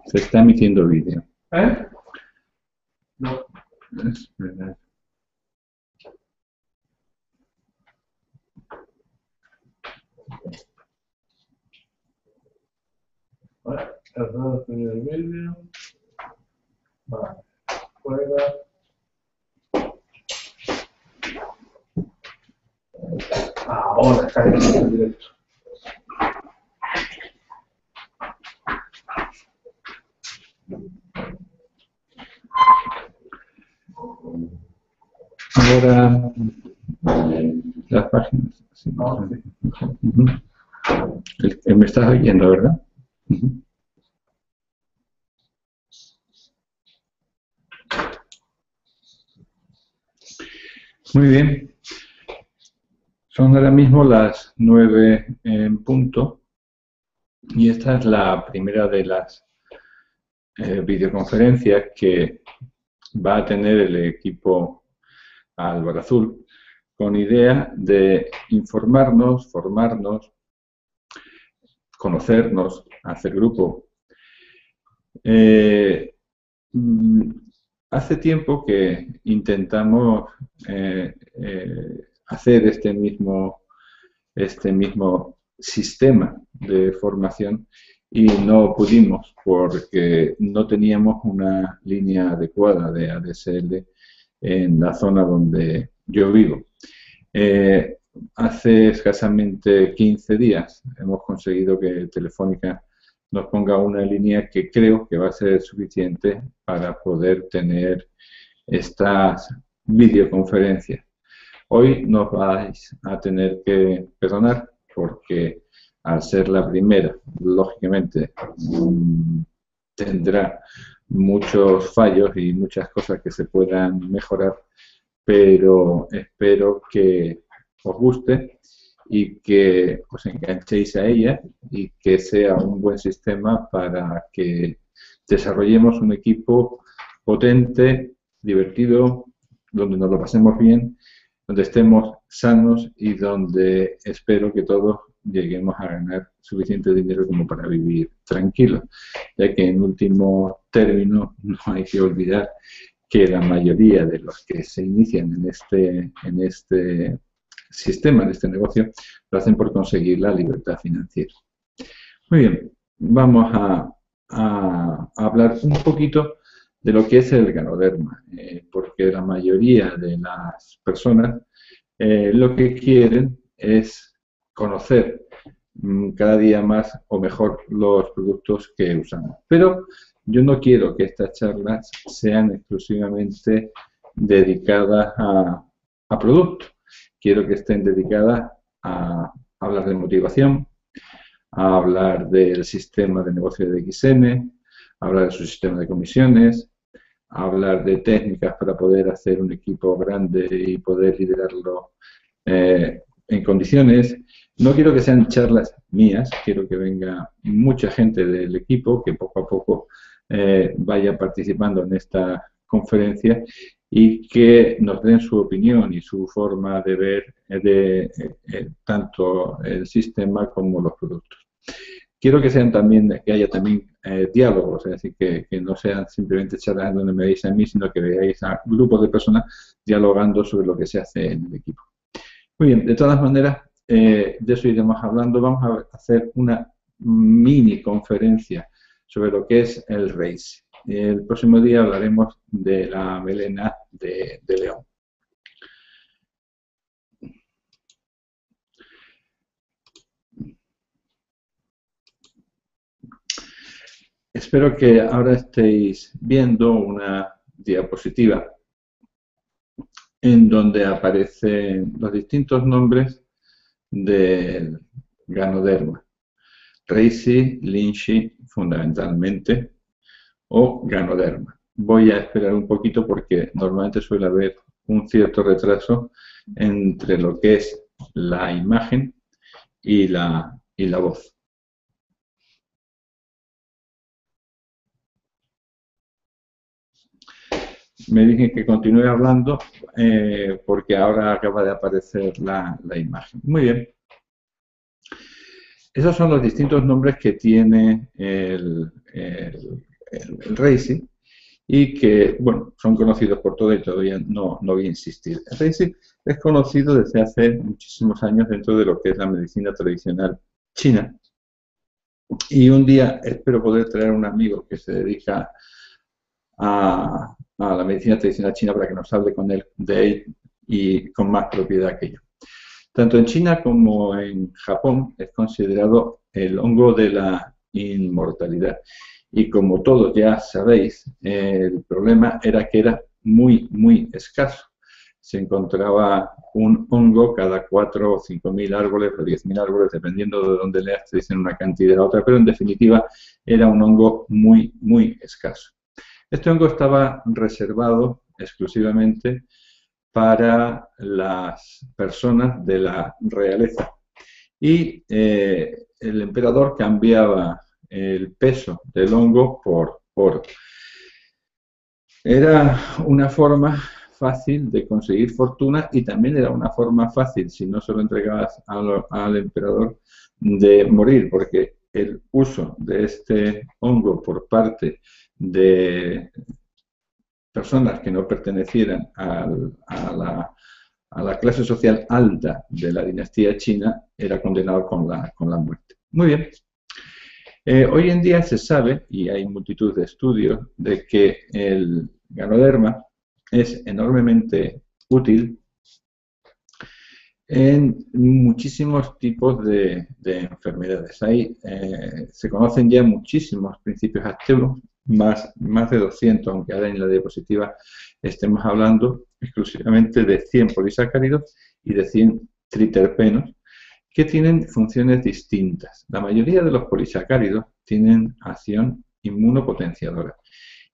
Se está emitiendo vídeo. ¿Eh? No. Es verdad. Vale, cerrado el primer vídeo. Vale, fuera. Ahora está en el directo. Ahora las páginas. Sí. Ah, sí. Ujú. Me estás oyendo, ¿verdad? Ujú. Muy bien. Son ahora mismo las 9 en punto y esta es la primera de las videoconferencias que va a tener el equipo Álvaro Azul con idea de informarnos, formarnos, conocernos, hacer grupo. Hace tiempo que intentamos hacer este mismo sistema de formación y no pudimos porque no teníamos una línea adecuada de ADSL en la zona donde yo vivo. Hace escasamente 15 días hemos conseguido que Telefónica nos ponga una línea que creo que va a ser suficiente para poder tener estas videoconferencias. Hoy nos vais a tener que perdonar porque al ser la primera, lógicamente, tendrá muchos fallos y muchas cosas que se puedan mejorar, pero espero que os guste y que os enganchéis a ella y que sea un buen sistema para que desarrollemos un equipo potente, divertido, donde nos lo pasemos bien, donde estemos sanos y donde espero que todos lleguemos a ganar suficiente dinero como para vivir tranquilos, ya que en último término no hay que olvidar que la mayoría de los que se inician en este sistema, de este negocio, lo hacen por conseguir la libertad financiera. Muy bien, vamos a hablar un poquito de lo que es el Ganoderma, porque la mayoría de las personas lo que quieren es conocer cada día más o mejor los productos que usamos. Pero yo no quiero que estas charlas sean exclusivamente dedicadas a productos. Quiero que estén dedicadas a hablar de motivación, a hablar del sistema de negocio de XM, a hablar de su sistema de comisiones, a hablar de técnicas para poder hacer un equipo grande y poder liderarlo en condiciones. No quiero que sean charlas mías, quiero que venga mucha gente del equipo que poco a poco vaya participando en esta conferencia y que nos den su opinión y su forma de ver tanto el sistema como los productos. Quiero que sean también, que haya también diálogos, es decir, que no sean simplemente charlas donde me veáis a mí, sino que veáis a grupos de personas dialogando sobre lo que se hace en el equipo. Muy bien, de todas maneras, de eso iremos hablando. Vamos a hacer una mini conferencia sobre lo que es el RACE. El próximo día hablaremos de la melena de león. Espero que ahora estéis viendo una diapositiva en donde aparecen los distintos nombres del Ganoderma. Reishi, Linshi, fundamentalmente, o Ganoderma. Voy a esperar un poquito porque normalmente suele haber un cierto retraso entre lo que es la imagen y la voz. Me dije que continúe hablando porque ahora acaba de aparecer la imagen. Muy bien. Esos son los distintos nombres que tiene el el raicid, y que, bueno, son conocidos por todo y todavía no voy a insistir. El raicid es conocido desde hace muchísimos años dentro de lo que es la medicina tradicional china, y un día espero poder traer a un amigo que se dedica a la medicina tradicional china para que nos hable con él de él y con más propiedad que yo. Tanto en China como en Japón es considerado el hongo de la inmortalidad. Y como todos ya sabéis, el problema era que era muy, muy escaso. Se encontraba un hongo cada 4 o 5.000 árboles o 10.000 árboles, dependiendo de dónde leas, te dicen una cantidad a otra, pero en definitiva era un hongo muy, muy escaso. Este hongo estaba reservado exclusivamente para las personas de la realeza. Y el emperador cambiaba el peso del hongo por oro. Era una forma fácil de conseguir fortuna y también era una forma fácil, si no se lo entregabas al emperador, de morir, porque el uso de este hongo por parte de personas que no pertenecieran a la clase social alta de la dinastía china era condenado con la muerte. Muy bien. Hoy en día se sabe, y hay multitud de estudios, de que el ganoderma es enormemente útil en muchísimos tipos de enfermedades. Se conocen ya muchísimos principios activos, más de 200, aunque ahora en la diapositiva estemos hablando exclusivamente de 100 polisacáridos y de 100 triterpenos, que tienen funciones distintas. La mayoría de los polisacáridos tienen acción inmunopotenciadora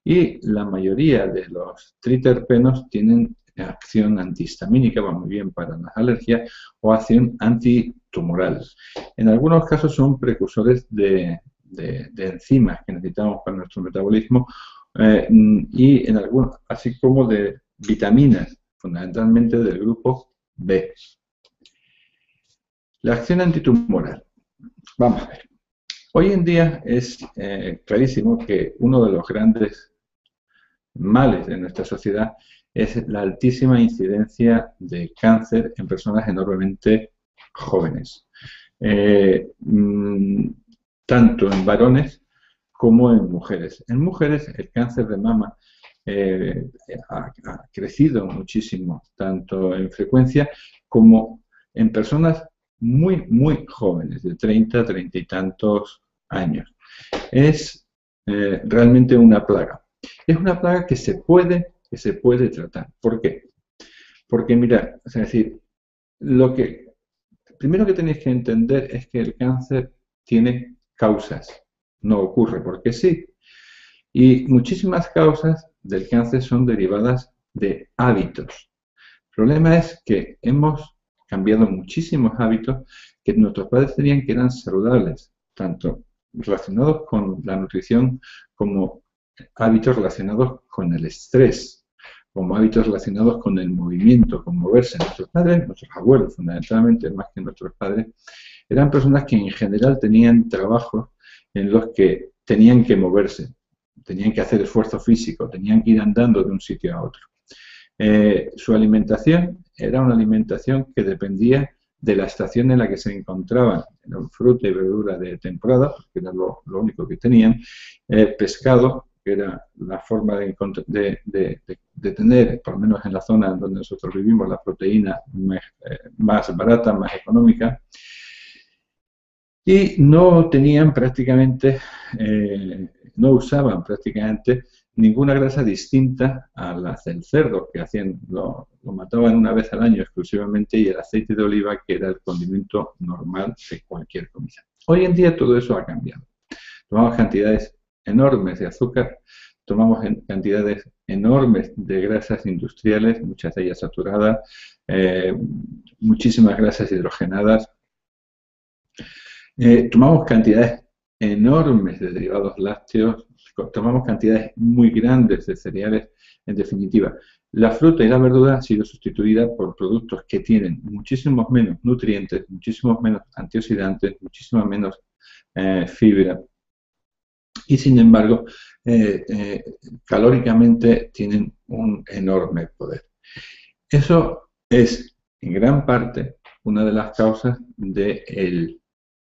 y la mayoría de los triterpenos tienen acción antihistamínica, va muy bien para las alergias, o acción antitumoral. En algunos casos son precursores de enzimas que necesitamos para nuestro metabolismo y en algunos, así como de vitaminas, fundamentalmente del grupo B. La acción antitumoral. Vamos a ver. Hoy en día es clarísimo que uno de los grandes males de nuestra sociedad es la altísima incidencia de cáncer en personas enormemente jóvenes. Tanto en varones como en mujeres. En mujeres el cáncer de mama ha crecido muchísimo, tanto en frecuencia como en personas muy, muy jóvenes, de 30 y tantos años. Es realmente una plaga. Es una plaga que se puede tratar. ¿Por qué? Porque, mira, es decir, primero que tenéis que entender es que el cáncer tiene causas, no ocurre porque sí. Y muchísimas causas del cáncer son derivadas de hábitos. El problema es que hemos cambiado muchísimos hábitos que nuestros padres tenían que eran saludables, tanto relacionados con la nutrición como hábitos relacionados con el estrés, como hábitos relacionados con el movimiento, con moverse. Nuestros padres, nuestros abuelos fundamentalmente, más que nuestros padres, eran personas que en general tenían trabajos en los que tenían que moverse, tenían que hacer esfuerzo físico, tenían que ir andando de un sitio a otro. Su alimentación era una alimentación que dependía de la estación en la que se encontraban, fruta y verdura de temporada, porque era lo único que tenían, pescado, que era la forma de tener, por lo menos en la zona donde nosotros vivimos, la proteína más barata, más económica, y no tenían prácticamente, no usaban prácticamente ninguna grasa distinta a la del cerdo, que hacían, lo mataban una vez al año exclusivamente, y el aceite de oliva, que era el condimento normal de cualquier comida. Hoy en día todo eso ha cambiado. Tomamos cantidades enormes de azúcar, tomamos cantidades enormes de grasas industriales, muchas de ellas saturadas, muchísimas grasas hidrogenadas, tomamos cantidades enormes de derivados lácteos, tomamos cantidades muy grandes de cereales. En definitiva, la fruta y la verdura han sido sustituidas por productos que tienen muchísimos menos nutrientes, muchísimos menos antioxidantes, muchísima menos fibra y sin embargo, calóricamente tienen un enorme poder. Eso es, en gran parte, una de las causas del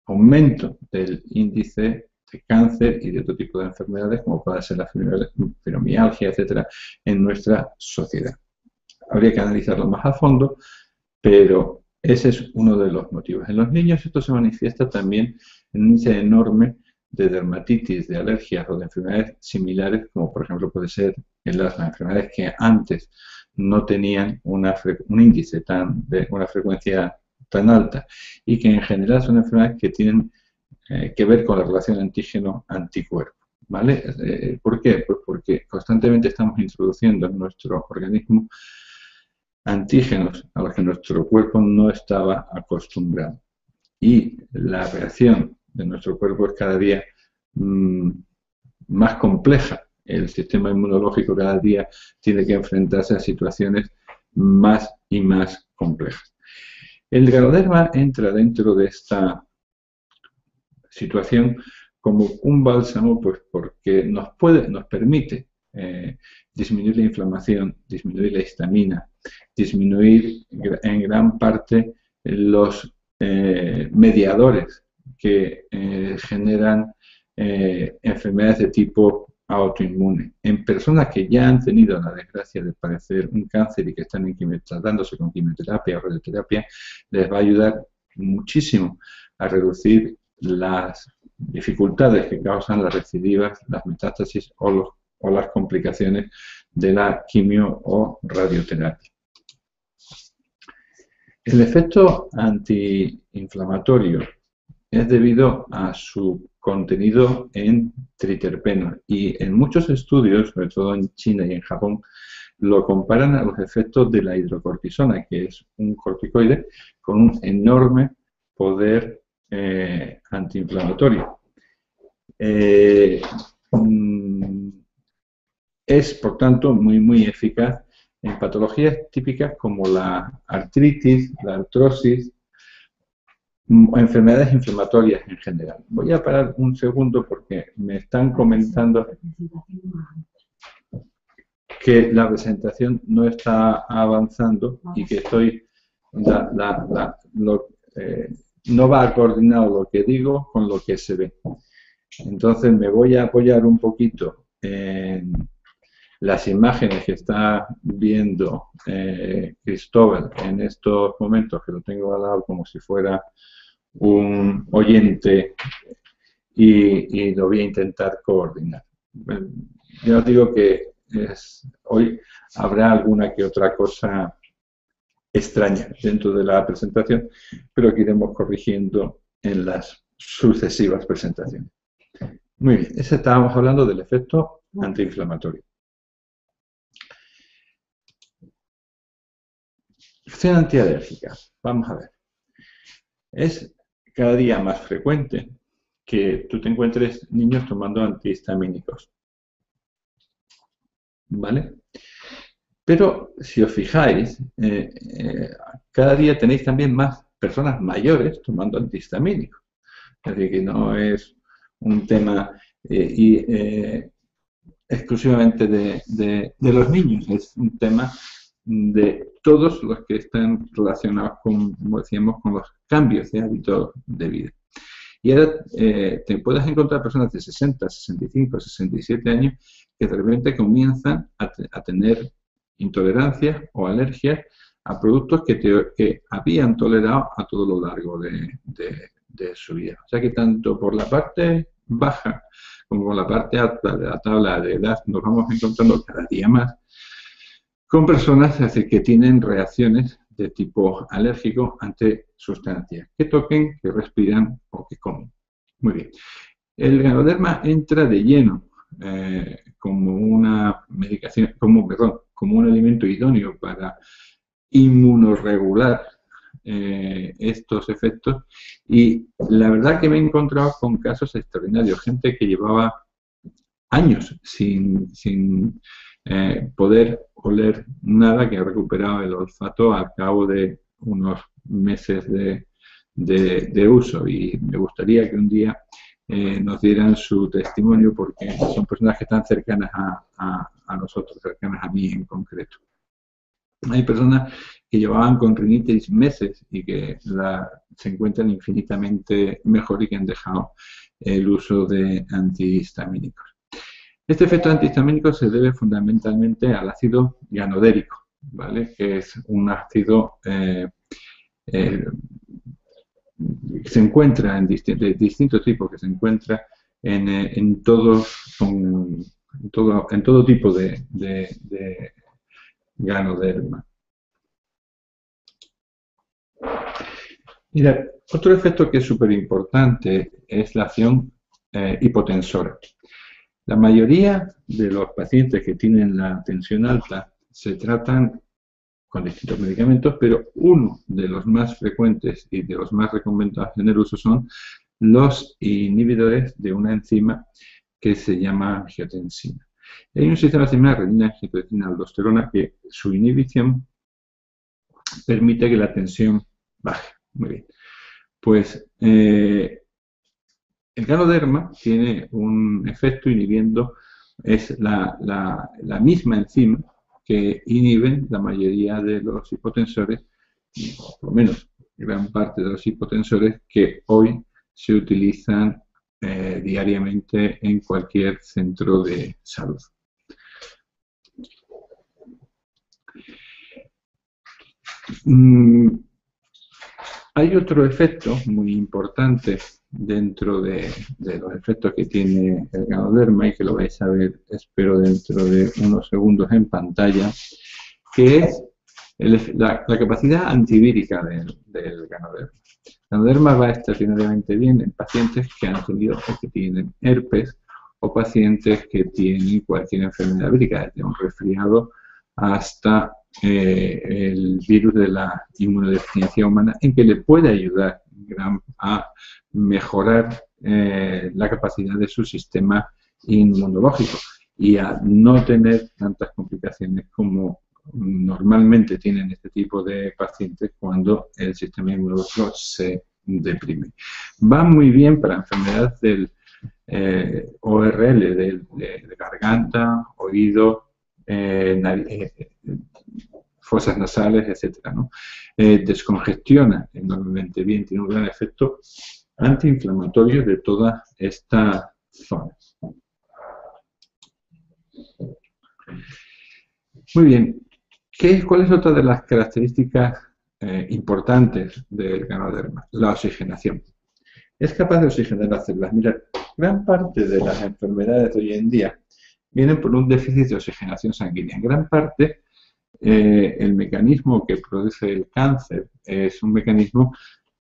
aumento del índice de cáncer y de otro tipo de enfermedades, como puede ser la fibromialgia, etcétera, en nuestra sociedad. Habría que analizarlo más a fondo, pero ese es uno de los motivos. En los niños esto se manifiesta también en un índice enorme de dermatitis, de alergias o de enfermedades similares, como por ejemplo puede ser en las enfermedades que antes no tenían un índice de una frecuencia tan alta y que en general son enfermedades que tienen que ver con la relación antígeno-anticuerpo. ¿Vale? ¿Por qué? Pues porque constantemente estamos introduciendo en nuestro organismo antígenos a los que nuestro cuerpo no estaba acostumbrado. Y la reacción de nuestro cuerpo es cada día más compleja. El sistema inmunológico cada día tiene que enfrentarse a situaciones más y más complejas. El Ganoderma entra dentro de esta situación como un bálsamo, pues porque nos permite disminuir la inflamación, disminuir la histamina, disminuir en gran parte los mediadores que generan enfermedades de tipo autoinmune. En personas que ya han tenido la desgracia de padecer un cáncer y que están tratándose con quimioterapia o radioterapia, les va a ayudar muchísimo a reducir las dificultades que causan las recidivas, las metástasis o las complicaciones de la quimio o radioterapia. El efecto antiinflamatorio es debido a su contenido en triterpenos y en muchos estudios, sobre todo en China y en Japón, lo comparan a los efectos de la hidrocortisona, que es un corticoide con un enorme poder antiinflamatorio. Es, por tanto, muy eficaz en patologías típicas como la artritis, la artrosis, o enfermedades inflamatorias en general. Voy a parar un segundo porque me están comentando que la presentación no está avanzando y que no va coordinado lo que digo con lo que se ve. Entonces me voy a apoyar un poquito en las imágenes que está viendo Cristóbal en estos momentos, que lo tengo al lado como si fuera un oyente y lo voy a intentar coordinar. Yo os digo que hoy habrá alguna que otra cosa extraña dentro de la presentación, pero que iremos corrigiendo en las sucesivas presentaciones. Muy bien, estábamos hablando del efecto antiinflamatorio. Acción antialérgica. Vamos a ver. Es cada día más frecuente que tú te encuentres niños tomando antihistamínicos. ¿Vale? Pero si os fijáis, cada día tenéis también más personas mayores tomando antihistamínicos. Es decir, que no es un tema exclusivamente de los niños, es un tema de todos los que están relacionados con, como decíamos, con los cambios de hábitos de vida. Y ahora te puedes encontrar personas de 60, 65, 67 años que de repente comienzan a tener intolerancias o alergias a productos que habían tolerado a todo lo largo de su vida. O sea que tanto por la parte baja como por la parte alta de la tabla de edad nos vamos encontrando cada día más con personas que tienen reacciones de tipo alérgico ante sustancias que toquen, que respiran o que comen. Muy bien. El Ganoderma entra de lleno como una medicación, como un alimento idóneo para inmunorregular estos efectos, y la verdad que me he encontrado con casos extraordinarios, gente que llevaba años sin poder oler nada, que ha recuperado el olfato al cabo de unos meses de uso, y me gustaría que un día nos dieran su testimonio, porque son personas que están cercanas a nosotros, cercanas a mí en concreto. Hay personas que llevaban con rinitis meses y que se encuentran infinitamente mejor y que han dejado el uso de antihistamínicos. Este efecto antihistamínico se debe fundamentalmente al ácido ganodérico, ¿vale? Que es un ácido que se encuentra de distintos tipos, que se encuentra en todo tipo de ganoderma. Mira, otro efecto que es súper importante es la acción hipotensora. La mayoría de los pacientes que tienen la tensión alta se tratan con distintos medicamentos, pero uno de los más frecuentes y de los más recomendados en el uso son los inhibidores de una enzima que se llama angiotensina. Hay un sistema que se llama renina-angiotensina-aldosterona que su inhibición permite que la tensión baje. Muy bien. Pues el ganoderma tiene un efecto inhibiendo, es la misma enzima que inhiben la mayoría de los hipotensores, por lo menos gran parte de los hipotensores que hoy se utilizan diariamente en cualquier centro de salud. Hay otro efecto muy importante dentro de los efectos que tiene el ganoderma y que lo vais a ver, espero, dentro de unos segundos en pantalla, que es la capacidad antivírica del ganoderma. El ganoderma va extraordinariamente bien en pacientes que han tenido o que tienen herpes o pacientes que tienen cualquier enfermedad vírica, desde un resfriado hasta el virus de la inmunodeficiencia humana, en que le puede ayudar a mejorar la capacidad de su sistema inmunológico y a no tener tantas complicaciones como normalmente tienen este tipo de pacientes cuando el sistema inmunológico se deprime. Va muy bien para enfermedades del ORL, de garganta, oído, fosas nasales, etcétera, ¿no? Descongestiona enormemente bien, tiene un gran efecto antiinflamatorio de toda esta zona. Muy bien, ¿cuál es otra de las características importantes del ganoderma? La oxigenación. Es capaz de oxigenar las células. Mirad, gran parte de las enfermedades de hoy en día vienen por un déficit de oxigenación sanguínea. En gran parte, el mecanismo que produce el cáncer es un mecanismo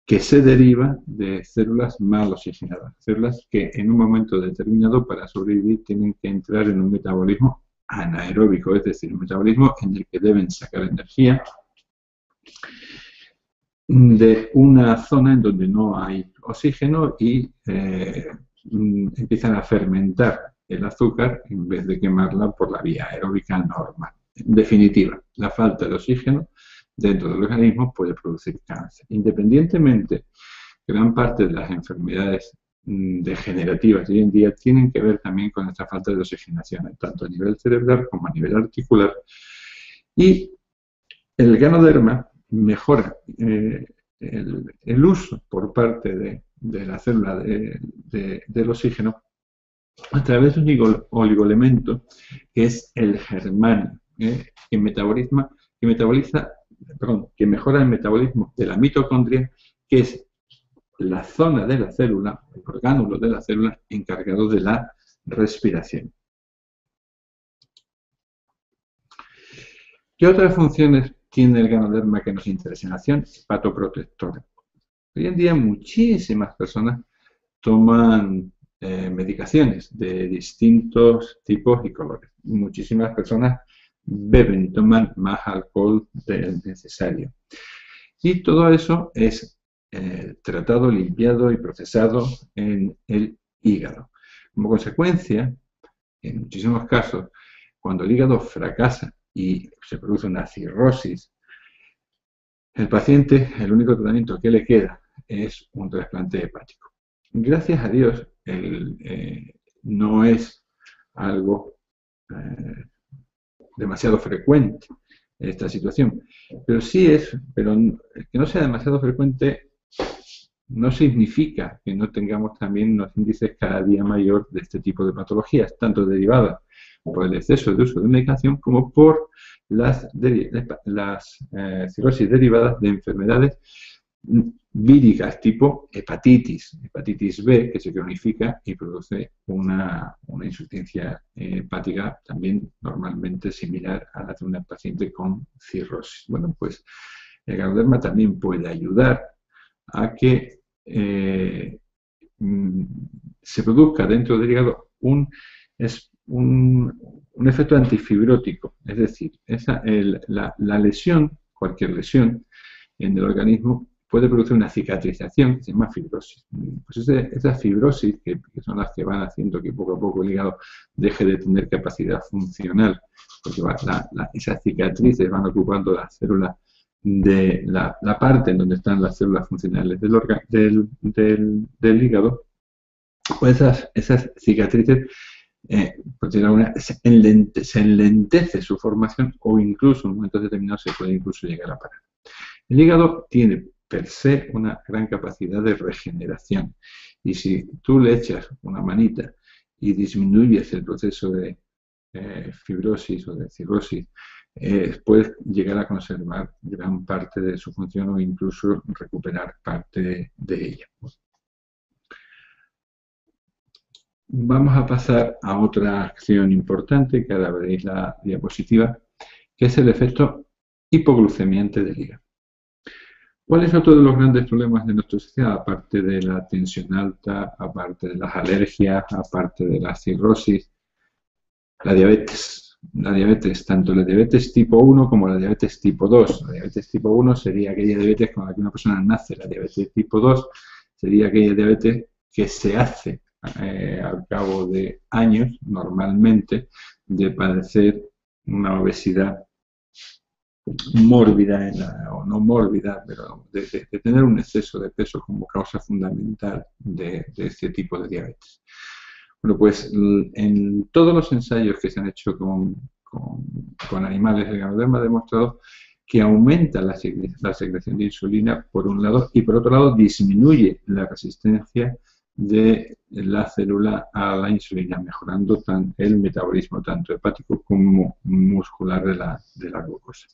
que se deriva de células mal oxigenadas, células que en un momento determinado para sobrevivir tienen que entrar en un metabolismo anaeróbico, es decir, un metabolismo en el que deben sacar energía de una zona en donde no hay oxígeno y empiezan a fermentar el azúcar en vez de quemarla por la vía aeróbica normal. En definitiva, la falta de oxígeno dentro del organismo puede producir cáncer. Independientemente, gran parte de las enfermedades degenerativas de hoy en día tienen que ver también con esta falta de oxigenación, tanto a nivel cerebral como a nivel articular. Y el ganoderma mejora el uso por parte de la célula del oxígeno a través de un oligoelemento que es el germanio, que mejora el metabolismo de la mitocondria, que es la zona de la célula, el orgánulo de la célula encargado de la respiración. ¿Qué otras funciones tiene el ganoderma que nos interesan? Acción hepatoprotectora. Hoy en día muchísimas personas toman medicaciones de distintos tipos y colores. Muchísimas personas beben y toman más alcohol del necesario. Y todo eso es tratado, limpiado y procesado en el hígado. Como consecuencia, en muchísimos casos, cuando el hígado fracasa y se produce una cirrosis, el paciente, el único tratamiento que le queda es un trasplante hepático. Gracias a Dios, no es algo demasiado frecuente esta situación. Pero sí pero que no sea demasiado frecuente no significa que no tengamos también unos índices cada día mayor de este tipo de patologías, tanto derivadas por el exceso de uso de medicación como por las cirrosis derivadas de enfermedades víricas tipo hepatitis B, que se cronifica y produce una insuficiencia hepática también normalmente similar a la de una paciente con cirrosis. Bueno, pues el ganoderma también puede ayudar a que se produzca dentro del hígado un efecto antifibrótico, es decir, la lesión, cualquier lesión en el organismo puede producir una cicatrización que se llama fibrosis. Pues esas fibrosis, que son las que van haciendo que poco a poco el hígado deje de tener capacidad funcional, porque esas cicatrices van ocupando la célula de la parte en donde están las células funcionales del hígado, pues esas cicatrices se enlentece su formación o incluso en momentos determinados se puede incluso llegar a parar. El hígado tiene per se una gran capacidad de regeneración y si tú le echas una manita y disminuyes el proceso de fibrosis o de cirrosis, puedes llegar a conservar gran parte de su función o incluso recuperar parte de ella. Vamos a pasar a otra acción importante, que ahora veréis la diapositiva, que es el efecto hipoglucemiante del hígado. ¿Cuál es otro de los grandes problemas de nuestra sociedad? Aparte de la tensión alta, aparte de las alergias, aparte de la cirrosis, la diabetes. La diabetes, tanto la diabetes tipo 1 como la diabetes tipo 2. La diabetes tipo 1 sería aquella diabetes con la que una persona nace. La diabetes tipo 2 sería aquella diabetes que se hace al cabo de años, normalmente, de padecer una obesidad mórbida, o no mórbida, pero de tener un exceso de peso como causa fundamental de este tipo de diabetes. Bueno, pues en todos los ensayos que se han hecho con animales, el ganoderma ha demostrado que aumenta la secreción de insulina por un lado y por otro lado disminuye la resistencia de la célula a la insulina, mejorando el metabolismo tanto hepático como muscular de la glucosa.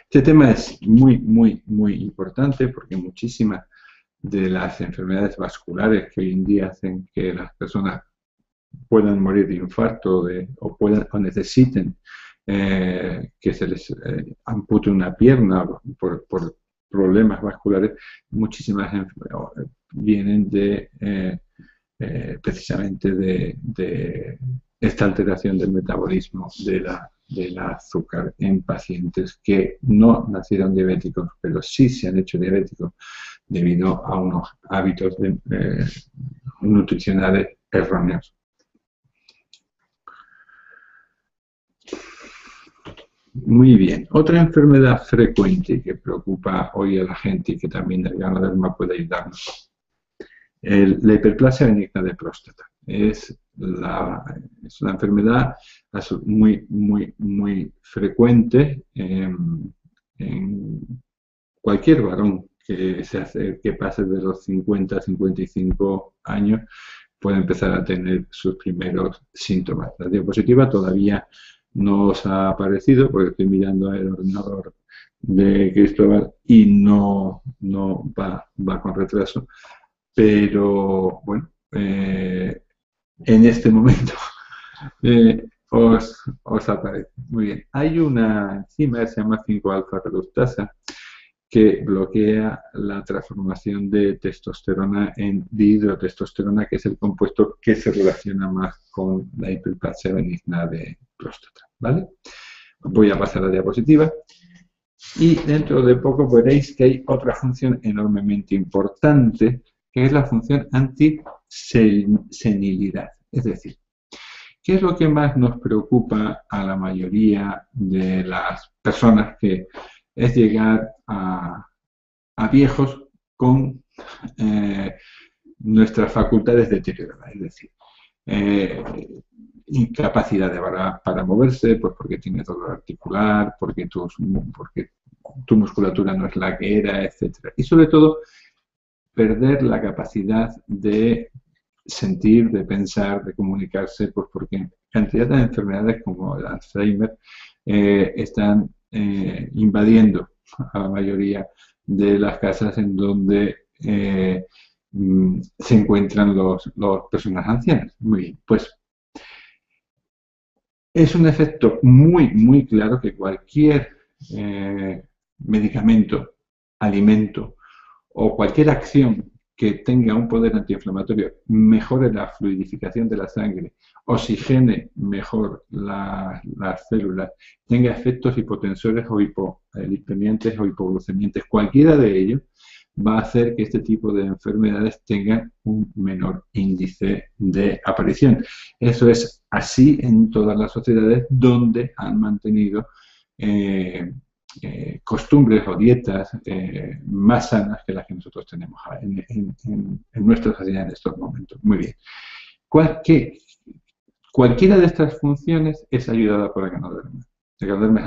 Este tema es muy, muy, muy importante porque muchísimas de las enfermedades vasculares que hoy en día hacen que las personas puedan morir de infarto o necesiten que se les ampute una pierna por problemas vasculares, muchísimas vienen precisamente de esta alteración del metabolismo del azúcar en pacientes que no nacieron diabéticos, pero sí se han hecho diabéticos debido a unos hábitos nutricionales erróneos. Muy bien. Otra enfermedad frecuente que preocupa hoy a la gente y que también el ganoderma puede ayudarnos. La hiperplasia benigna de próstata. Es una enfermedad muy, muy, muy frecuente en cualquier varón que pase de los 50 a 55 años puede empezar a tener sus primeros síntomas. La diapositiva todavía no os ha aparecido porque estoy mirando el ordenador de Cristóbal y no va con retraso, pero bueno, en este momento os aparece. Muy bien. Hay una enzima que se llama 5-alfa reductasa que bloquea la transformación de testosterona en dihidrotestosterona, que es el compuesto que se relaciona más con la hiperplasia benigna de próstata. ¿Vale? Voy a pasar a la diapositiva y dentro de poco veréis que hay otra función enormemente importante, que es la función antisenilidad. Es decir, ¿qué es lo que más nos preocupa a la mayoría de las personas? Que es llegar a viejos con nuestras facultades deterioradas, es decir, incapacidad para moverse, pues porque tienes dolor articular, porque tu musculatura no es la que era, etcétera. Y sobre todo, perder la capacidad de sentir, de pensar, de comunicarse, pues porque cantidad de enfermedades como el Alzheimer están invadiendo a la mayoría de las casas en donde se encuentran las personas ancianas. Muy bien, pues es un efecto muy, muy claro que cualquier medicamento, alimento o cualquier acción que tenga un poder antiinflamatorio mejore la fluidificación de la sangre, oxigene mejor las células, tenga efectos hipotensores o hipolipemiantes o hipoglucemiantes, cualquiera de ellos va a hacer que este tipo de enfermedades tengan un menor índice de aparición. Eso es así en todas las sociedades donde han mantenido costumbres o dietas más sanas que las que nosotros tenemos en nuestra sociedad en estos momentos. Muy bien. Cualquiera de estas funciones es ayudada por el ganoderma. El ganoderma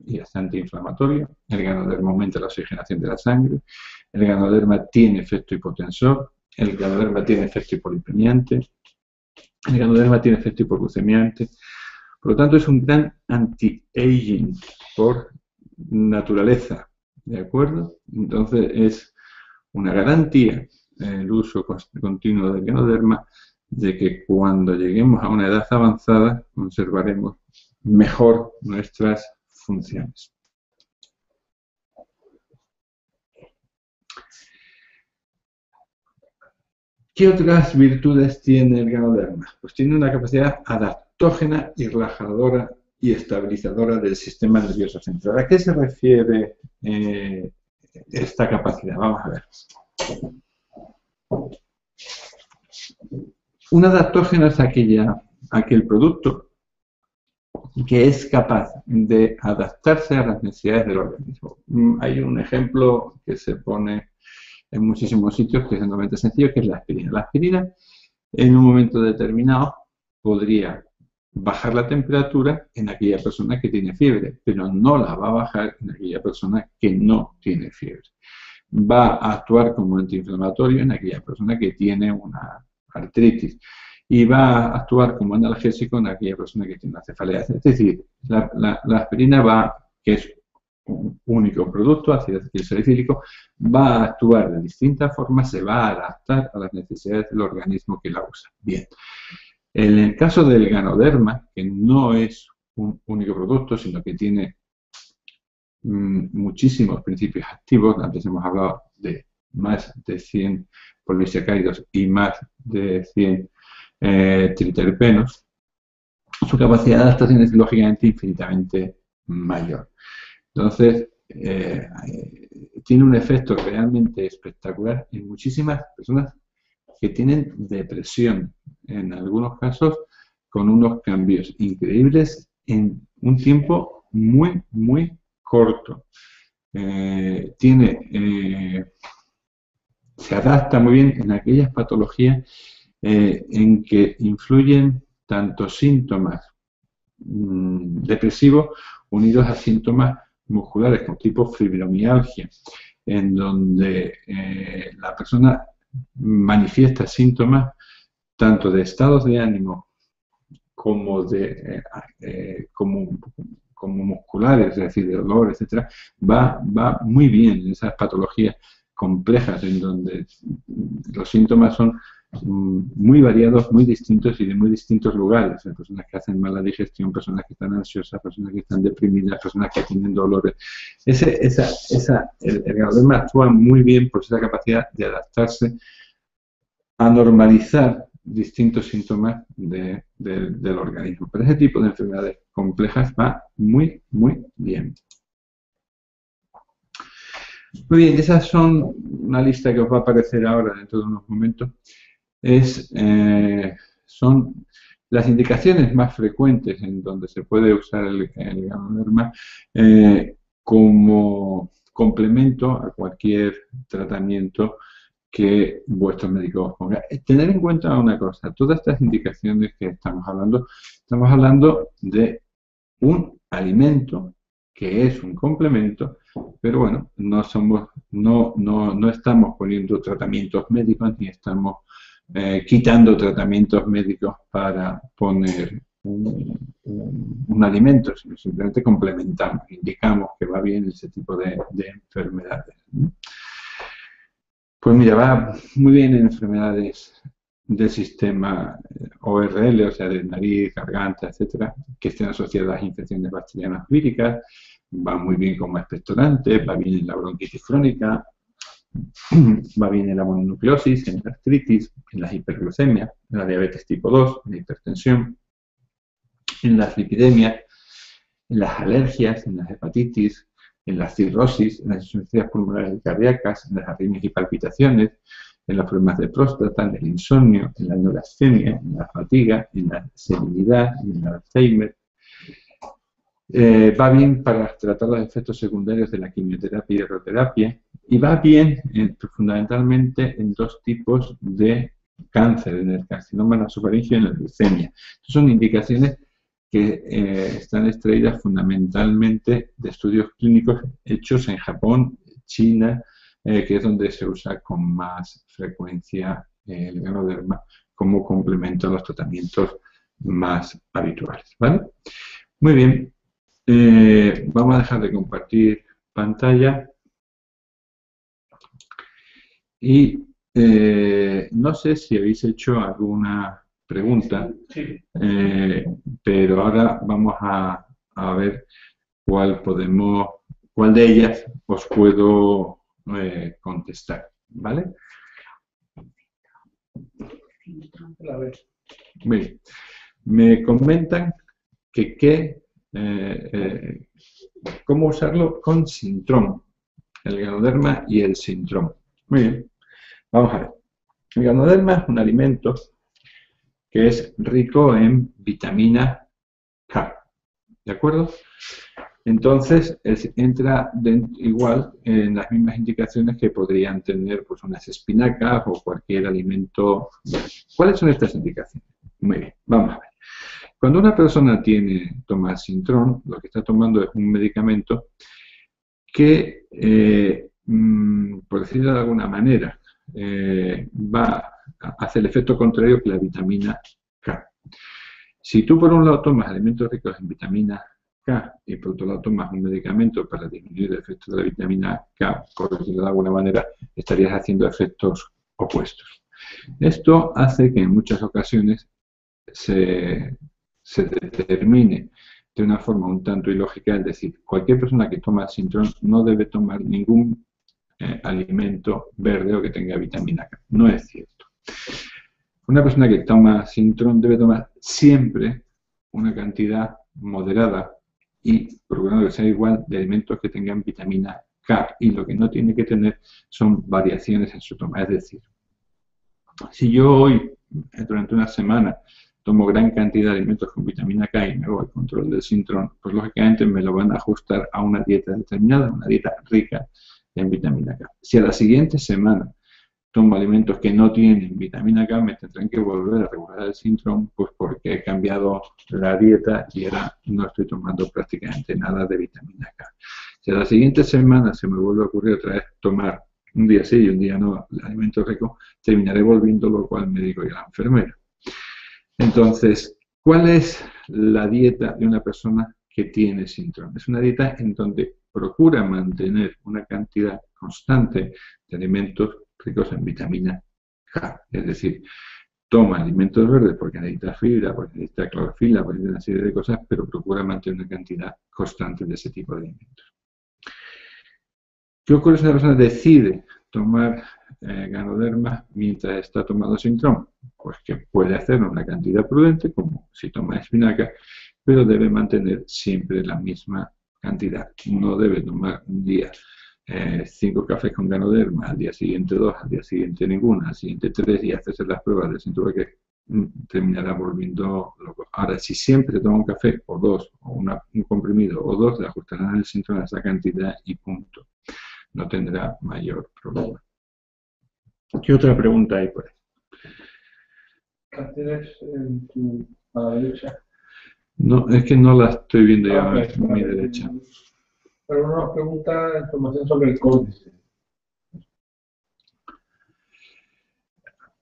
es antiinflamatorio, el ganoderma aumenta la oxigenación de la sangre, el ganoderma tiene efecto hipotensor, el ganoderma tiene efecto hipolipemiante, el ganoderma tiene efecto hipoglucemiante. Por lo tanto, es un gran anti-aging por naturaleza, ¿de acuerdo? Entonces, es una garantía el uso continuo del ganoderma de que cuando lleguemos a una edad avanzada conservaremos mejor nuestras funciones. ¿Qué otras virtudes tiene el ganoderma? Pues tiene una capacidad adaptógena y relajadora y estabilizadora del sistema nervioso central. ¿A qué se refiere esta capacidad? Vamos a ver. Un adaptógeno es aquel producto que es capaz de adaptarse a las necesidades del organismo. Hay un ejemplo que se pone en muchísimos sitios que es realmente sencillo, que es la aspirina. La aspirina, en un momento determinado, podría bajar la temperatura en aquella persona que tiene fiebre, pero no la va a bajar en aquella persona que no tiene fiebre. Va a actuar como antiinflamatorio en aquella persona que tiene una artritis y va a actuar como analgésico en aquella persona que tiene una cefalea. Es decir, la aspirina que es un único producto, ácido acetilsalicílico, va a actuar de distintas formas, se va a adaptar a las necesidades del organismo que la usa. Bien. En el caso del ganoderma, que no es un único producto, sino que tiene muchísimos principios activos, antes hemos hablado de más de 100 polisacáridos y más de 100 triterpenos, su capacidad de adaptación es lógicamente infinitamente mayor. Entonces, tiene un efecto realmente espectacular en muchísimas personas que tienen depresión, en algunos casos con unos cambios increíbles en un tiempo muy, muy corto. Se adapta muy bien en aquellas patologías en que influyen tanto síntomas depresivos unidos a síntomas musculares como tipo fibromialgia, en donde la persona manifiesta síntomas tanto de estados de ánimo como como musculares, es decir, de dolor, etcétera, va muy bien en esas patologías complejas en donde los síntomas son muy variados, muy distintos y de muy distintos lugares. Hay personas que hacen mala digestión, personas que están ansiosas, personas que están deprimidas, personas que tienen dolores. El ganoderma actúa muy bien por esa capacidad de adaptarse a normalizar distintos síntomas del organismo. Pero ese tipo de enfermedades complejas va muy, muy bien. Muy bien, esas son una lista que os va a aparecer ahora dentro de unos momentos. Son las indicaciones más frecuentes en donde se puede usar el ganoderma como complemento a cualquier tratamiento que vuestro médico os ponga. Tener en cuenta una cosa, todas estas indicaciones que estamos hablando de un alimento que es un complemento, pero bueno, no estamos poniendo tratamientos médicos ni estamos quitando tratamientos médicos para poner un alimento, sino simplemente complementamos, indicamos que va bien ese tipo de enfermedades. Pues mira, va muy bien en enfermedades del sistema ORL, o sea, de nariz, garganta, etcétera, que estén asociadas a infecciones bacterianas víricas, va muy bien como expectorante, va bien en la bronquitis crónica, va bien en la mononucleosis, en la artritis, en la hiperglucemia, en la diabetes tipo 2, en la hipertensión, en las lipidemias, en las alergias, en las hepatitis, en la cirrosis, en las insuficiencias pulmonares y cardíacas, en las arritmias y palpitaciones, en los problemas de próstata, en el insomnio, en la neurastenia, en la fatiga, en la senilidad, en el Alzheimer. Va bien para tratar los efectos secundarios de la quimioterapia y radioterapia y va bien fundamentalmente en dos tipos de cáncer, en el carcinoma nasofaríngeo y en la leucemia. Estas son indicaciones que están extraídas fundamentalmente de estudios clínicos hechos en Japón, China, que es donde se usa con más frecuencia el Ganoderma como complemento a los tratamientos más habituales, ¿vale? Muy bien, vamos a dejar de compartir pantalla y no sé si habéis hecho alguna pregunta, Sí. pero ahora vamos a ver cuál de ellas os puedo contestar, ¿vale? Bien. Me comentan que cómo usarlo con Sintrom, el Ganoderma y el Sintrom. Muy bien, vamos a ver. El Ganoderma es un alimento que es rico en vitamina K, ¿de acuerdo? Entonces, entra igual en las mismas indicaciones que podrían tener pues, unas espinacas o cualquier alimento. ¿Cuáles son estas indicaciones? Muy bien, vamos a ver. Cuando una persona toma Sintrom, lo que está tomando es un medicamento que, por decirlo de alguna manera, va a hacer el efecto contrario que la vitamina K. Si tú por un lado tomas alimentos ricos en vitamina K y por otro lado tomas un medicamento para disminuir el efecto de la vitamina K, por decirlo de alguna manera, estarías haciendo efectos opuestos. Esto hace que en muchas ocasiones se determine de una forma un tanto ilógica, es decir, cualquier persona que toma Sintrom no debe tomar ningún alimento verde o que tenga vitamina K. No es cierto. Una persona que toma Sintrom debe tomar siempre una cantidad moderada y procurando que sea igual de alimentos que tengan vitamina K, y lo que no tiene que tener son variaciones en su toma. Es decir, si yo hoy, durante una semana, tomo gran cantidad de alimentos con vitamina K y me hago el control del Sintrom, pues lógicamente me lo van a ajustar a una dieta determinada, una dieta rica en vitamina K. Si a la siguiente semana tomo alimentos que no tienen vitamina K, me tendrán que volver a regular el Sintrom, pues porque he cambiado la dieta y ahora no estoy tomando prácticamente nada de vitamina K. Si a la siguiente semana se me vuelve a ocurrir otra vez tomar un día sí y un día no alimentos ricos, terminaré volviendo loco al médico y a la enfermera. Entonces, ¿cuál es la dieta de una persona que tiene Sintrom? Es una dieta en donde procura mantener una cantidad constante de alimentos ricos en vitamina K, es decir, toma alimentos verdes porque necesita fibra, porque necesita clorofila, porque necesita una serie de cosas, pero procura mantener una cantidad constante de ese tipo de alimentos. ¿Qué ocurre si una persona decide tomar Ganoderma mientras está tomando Sintrom? Pues que puede hacerlo una cantidad prudente, como si toma espinaca, pero debe mantener siempre la misma cantidad. No debe tomar un día 5 cafés con Ganoderma, al día siguiente 2, al día siguiente ninguna, al siguiente 3 y hacerse las pruebas de Sintrom, que terminará volviendo loco. Ahora, si siempre toma un café o 2, o un comprimido o 2, le ajustarán el Sintrom a esa cantidad y punto. No tendrá mayor problema. ¿Qué otra pregunta hay por ahí? ¿La tienes a la derecha? No, es que no la estoy viendo yo a Ok, mi vale. derecha. Pero uno nos pregunta información sobre el códice.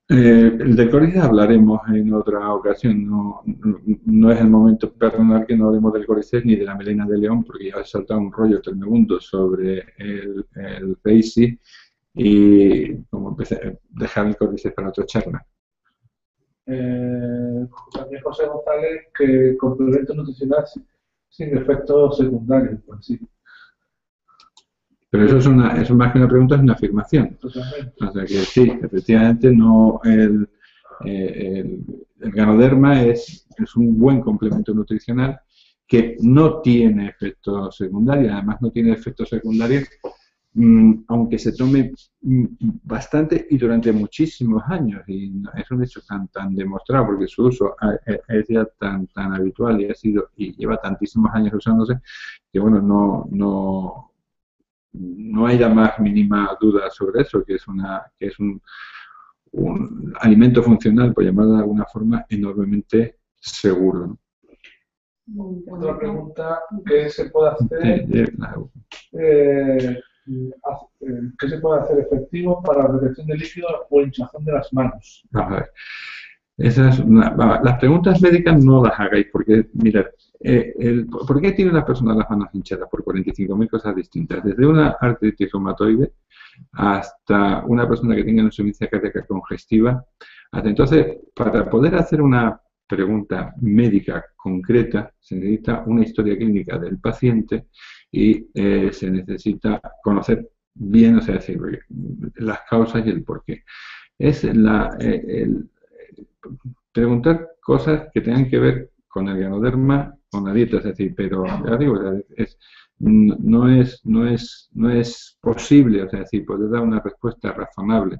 El de Códice hablaremos en otra ocasión. No es el momento, perdonad que no hablemos del Códice ni de la melena de león, porque ya ha saltado un rollo tremendo sobre el Basic y como empecé, dejar el Códice para otra charla. También José González, que complemento nutricional sin efectos secundarios, por sí. Pero eso es más que una pregunta, es una afirmación. Totalmente. O sea que sí, efectivamente, no el Ganoderma es un buen complemento nutricional que no tiene efectos secundarios, además no tiene efectos secundarios aunque se tome bastante y durante muchísimos años, y es un hecho tan demostrado porque su uso es ya tan habitual y lleva tantísimos años usándose que bueno, no hay la más mínima duda sobre eso, que es un alimento funcional, por llamarlo de alguna forma, enormemente seguro, ¿no? Otra pregunta, ¿qué se puede hacer? ¿Qué se puede hacer efectivo para la retención de líquido o hinchazón de las manos? Vamos a ver. Las preguntas médicas no las hagáis porque, mirad, ¿por qué tiene una persona las manos hinchadas? Por 45.000 cosas distintas, desde una artritis reumatoide hasta una persona que tenga una insuficiencia cardíaca congestiva. Hasta entonces, para poder hacer una pregunta médica concreta, se necesita una historia clínica del paciente y se necesita conocer bien, o sea, decir, las causas y el porqué. Es preguntar cosas que tengan que ver con el ganoderma, con la dieta, es decir, pero ya digo, no es posible, o sea, decir, poder dar una respuesta razonable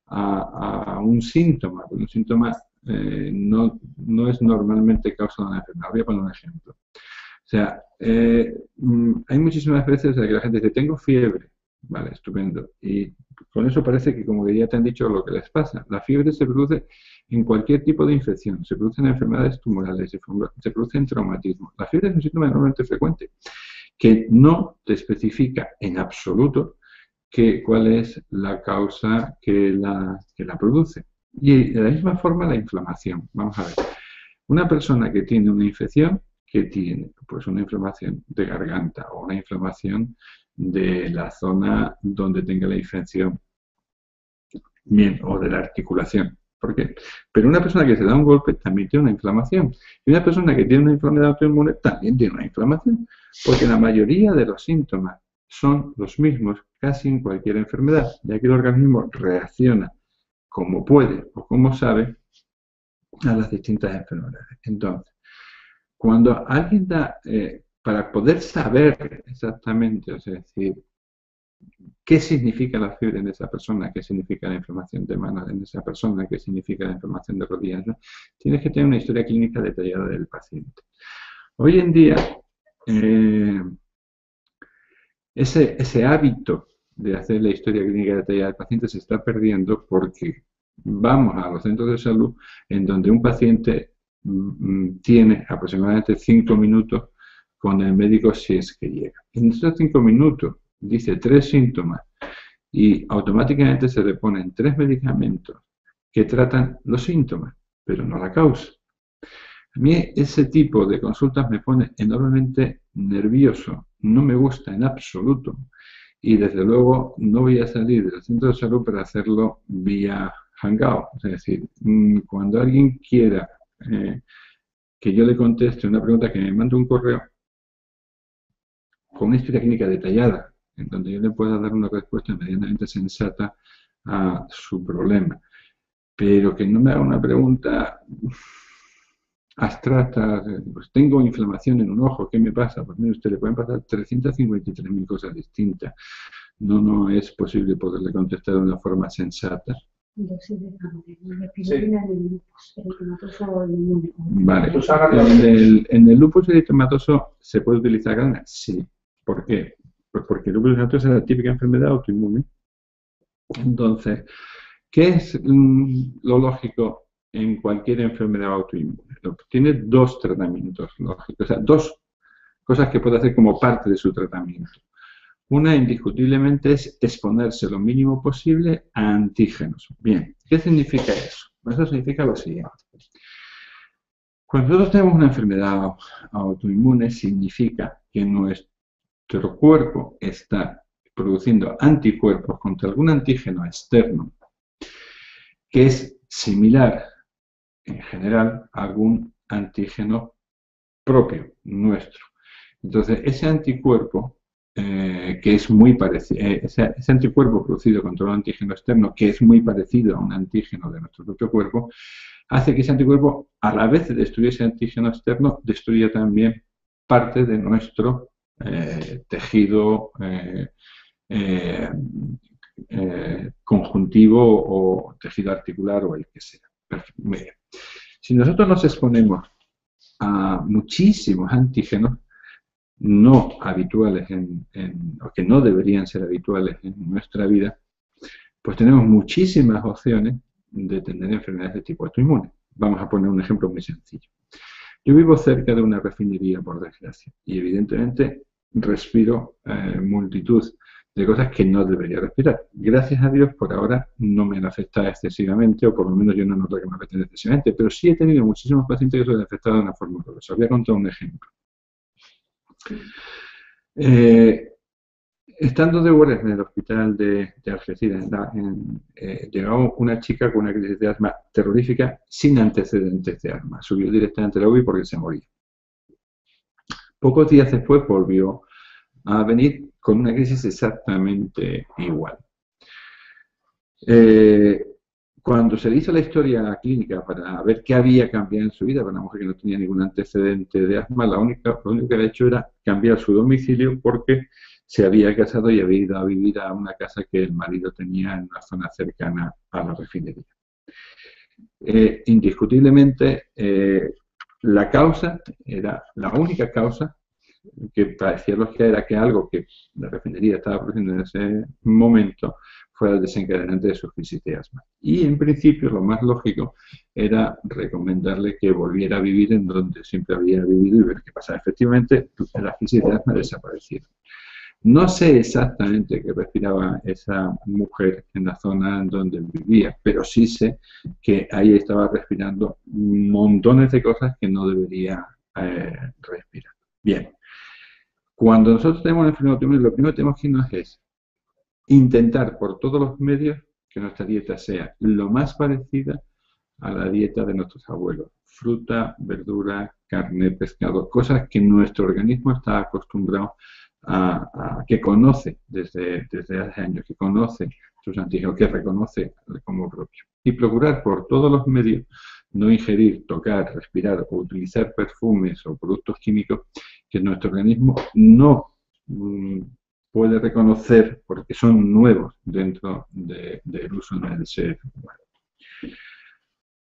a un síntoma, porque un síntoma no es normalmente causa de una enfermedad. Voy a poner un ejemplo. O sea, hay muchísimas veces en que la gente dice, tengo fiebre, vale, estupendo, y con eso parece que como que ya te han dicho lo que les pasa. La fiebre se produce en cualquier tipo de infección, se produce en enfermedades tumorales, se produce en traumatismo. La fiebre es un síntoma enormemente frecuente que no te especifica en absoluto cuál es la causa que la produce. Y de la misma forma la inflamación. Vamos a ver. Una persona que tiene una infección, que tiene pues una inflamación de garganta o una inflamación de la zona donde tenga la infección, bien, o de la articulación. ¿Por qué? Pero una persona que se da un golpe también tiene una inflamación. Y una persona que tiene una enfermedad autoinmune también tiene una inflamación. Porque la mayoría de los síntomas son los mismos casi en cualquier enfermedad, ya que el organismo reacciona como puede o como sabe a las distintas enfermedades. Entonces, cuando alguien da, para poder saber exactamente, o sea, decir, qué significa la fiebre en esa persona, qué significa la inflamación de manos en esa persona, qué significa la inflamación de rodillas, ¿no? Tienes que tener una historia clínica detallada del paciente. Hoy en día, ese hábito de hacer la historia clínica detallada del paciente se está perdiendo porque vamos a los centros de salud en donde un paciente tiene aproximadamente 5 minutos con el médico si es que llega. En esos 5 minutos dice 3 síntomas y automáticamente se le ponen 3 medicamentos que tratan los síntomas, pero no la causa. A mí ese tipo de consultas me pone enormemente nervioso, no me gusta en absoluto y desde luego no voy a salir del centro de salud para hacerlo vía Hangout. Es decir, cuando alguien quiera que yo le conteste una pregunta, que me mande un correo con una historia clínica detallada, en donde yo le pueda dar una respuesta medianamente sensata a su problema, pero que no me haga una pregunta abstracta, pues tengo inflamación en un ojo, ¿qué me pasa? Pues mire, usted le pueden pasar 353.000 cosas distintas. No es posible poderle contestar de una forma sensata. Vale. En el lupus eritematoso se puede utilizar grana, sí. ¿Por qué? Pues porque el lupus eritematoso es la típica enfermedad autoinmune. Entonces, ¿Qué es lo lógico en cualquier enfermedad autoinmune? Tiene dos tratamientos lógicos, o sea, dos cosas que puede hacer como parte de su tratamiento. Una, indiscutiblemente, es exponerse lo mínimo posible a antígenos. Bien, ¿qué significa eso? Eso significa lo siguiente. Cuando nosotros tenemos una enfermedad autoinmune, significa que nuestro cuerpo está produciendo anticuerpos contra algún antígeno externo que es similar, en general, a algún antígeno propio, nuestro. Entonces, ese anticuerpo, que es muy parecido, ese anticuerpo producido contra un antígeno externo, que es muy parecido a un antígeno de nuestro propio cuerpo, hace que ese anticuerpo, a la vez de destruir ese antígeno externo, destruya también parte de nuestro tejido conjuntivo o tejido articular o el que sea. Perfecto. Muy bien. Si nosotros nos exponemos a muchísimos antígenos no habituales o que no deberían ser habituales en nuestra vida, pues tenemos muchísimas opciones de tener enfermedades de tipo autoinmune. Vamos a poner un ejemplo muy sencillo. Yo vivo cerca de una refinería, por desgracia, y evidentemente respiro multitud de cosas que no debería respirar. Gracias a Dios, por ahora no me han afectado excesivamente, o por lo menos yo no noto que me afecten excesivamente, pero sí he tenido muchísimos pacientes que se han afectado de una forma dolorosa. Os voy a contar un ejemplo. Estando de guardia en el hospital de Algeciras, llegó una chica con una crisis de asma terrorífica sin antecedentes de asma. Subió directamente a la UBI porque se moría. Pocos días después volvió a venir con una crisis exactamente igual. Cuando se le hizo la historia clínica para ver qué había cambiado en su vida, para una mujer que no tenía ningún antecedente de asma, lo único que había hecho era cambiar su domicilio porque se había casado y había ido a vivir a una casa que el marido tenía en una zona cercana a la refinería. Indiscutiblemente, la causa era la única causa que parecía lógica, era que algo que la refinería estaba produciendo en ese momento fuera el desencadenante de su crisis de asma. Y en principio lo más lógico era recomendarle que volviera a vivir en donde siempre había vivido y ver qué pasaba. Efectivamente, la crisis de asma desapareció. No sé exactamente qué respiraba esa mujer en la zona en donde vivía, pero sí sé que ahí estaba respirando montones de cosas que no debería respirar. Bien. Cuando nosotros tenemos una enfermedad autoinmune, lo primero que tenemos que hacer es intentar por todos los medios que nuestra dieta sea lo más parecida a la dieta de nuestros abuelos. Fruta, verdura, carne, pescado, cosas que nuestro organismo está acostumbrado que conoce desde hace años, que conoce sus antígenos, que reconoce como propio. Y procurar por todos los medios no ingerir, tocar, respirar o utilizar perfumes o productos químicos que nuestro organismo no puede reconocer porque son nuevos dentro del uso en el ser humano.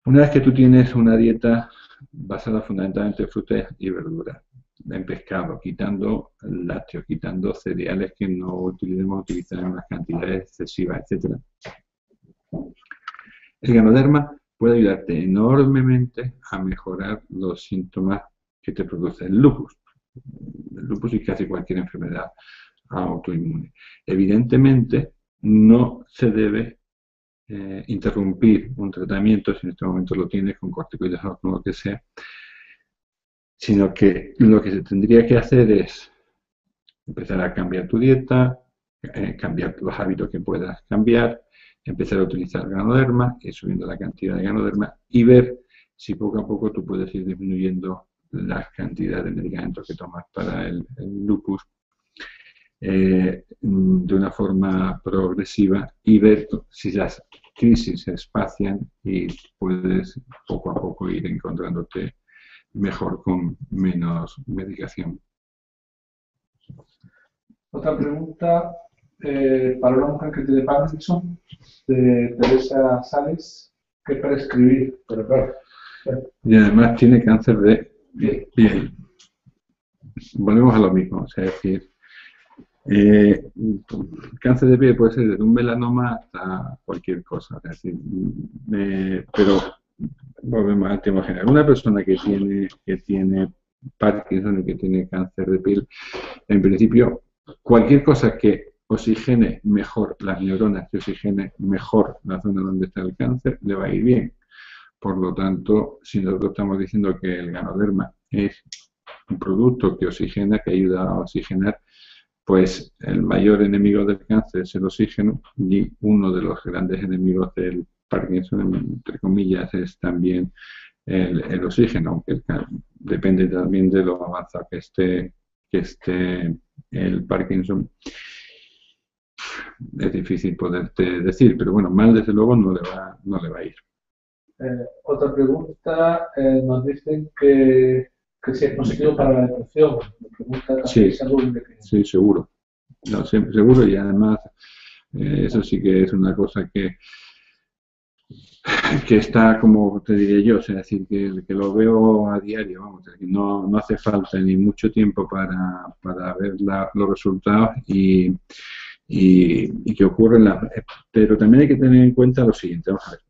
Una vez que tú tienes una dieta basada fundamentalmente en frutas y verduras, en pescado, quitando lácteos, quitando cereales que no debemos utilizar en unas cantidades excesivas, etc. El Ganoderma puede ayudarte enormemente a mejorar los síntomas que te produce el lupus. El lupus y casi cualquier enfermedad autoinmune. Evidentemente, no se debe interrumpir un tratamiento, si en este momento lo tienes con corticoides o lo que sea, sino que lo que se tendría que hacer es empezar a cambiar tu dieta, cambiar los hábitos que puedas cambiar, empezar a utilizar Ganoderma, ir subiendo la cantidad de Ganoderma y ver si poco a poco tú puedes ir disminuyendo la cantidad de medicamentos que tomas para el lupus de una forma progresiva y ver si las crisis se espacian y puedes poco a poco ir encontrándote mejor con menos medicación. Otra pregunta para una mujer que tiene Parkinson, de Teresa Sales, ¿qué prescribir? Pero claro. Y además tiene cáncer de piel. Volvemos a lo mismo, o sea, es decir, Cáncer de piel puede ser desde un melanoma hasta cualquier cosa, es decir, pero volvemos al tema general. Una persona que tiene Parkinson y que tiene cáncer de piel, en principio, cualquier cosa que oxigene mejor las neuronas, que oxigene mejor la zona donde está el cáncer, le va a ir bien. Por lo tanto, si nosotros estamos diciendo que el Ganoderma es un producto que oxigena, que ayuda a oxigenar, pues el mayor enemigo del cáncer es el oxígeno y uno de los grandes enemigos del Parkinson, entre comillas, es también el oxígeno, aunque depende también de lo avanzado que esté el Parkinson. Es difícil poderte decir, pero bueno, mal desde luego no le va a ir. Otra pregunta, nos dicen que si es positivo para la depresión. Me pregunta sí, sí, seguro. No, seguro, y además eso sí que es una cosa que está, como te diré yo, es decir, que lo veo a diario, vamos, que no hace falta ni mucho tiempo para ver los resultados y que ocurre pero también hay que tener en cuenta lo siguiente, vamos a ver.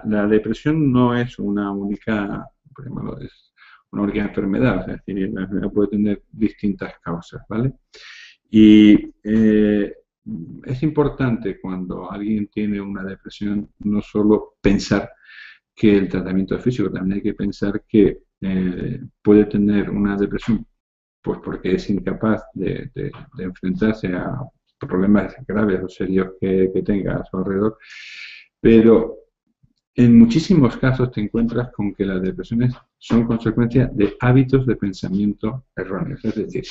La depresión no es una única, por ejemplo, es una única enfermedad, es decir, la enfermedad puede tener distintas causas, ¿vale? Y es importante cuando alguien tiene una depresión no solo pensar que el tratamiento es físico, también hay que pensar que puede tener una depresión pues porque es incapaz de enfrentarse a problemas graves o serios que tenga a su alrededor, pero en muchísimos casos te encuentras con que las depresiones son consecuencia de hábitos de pensamiento erróneos. Es decir,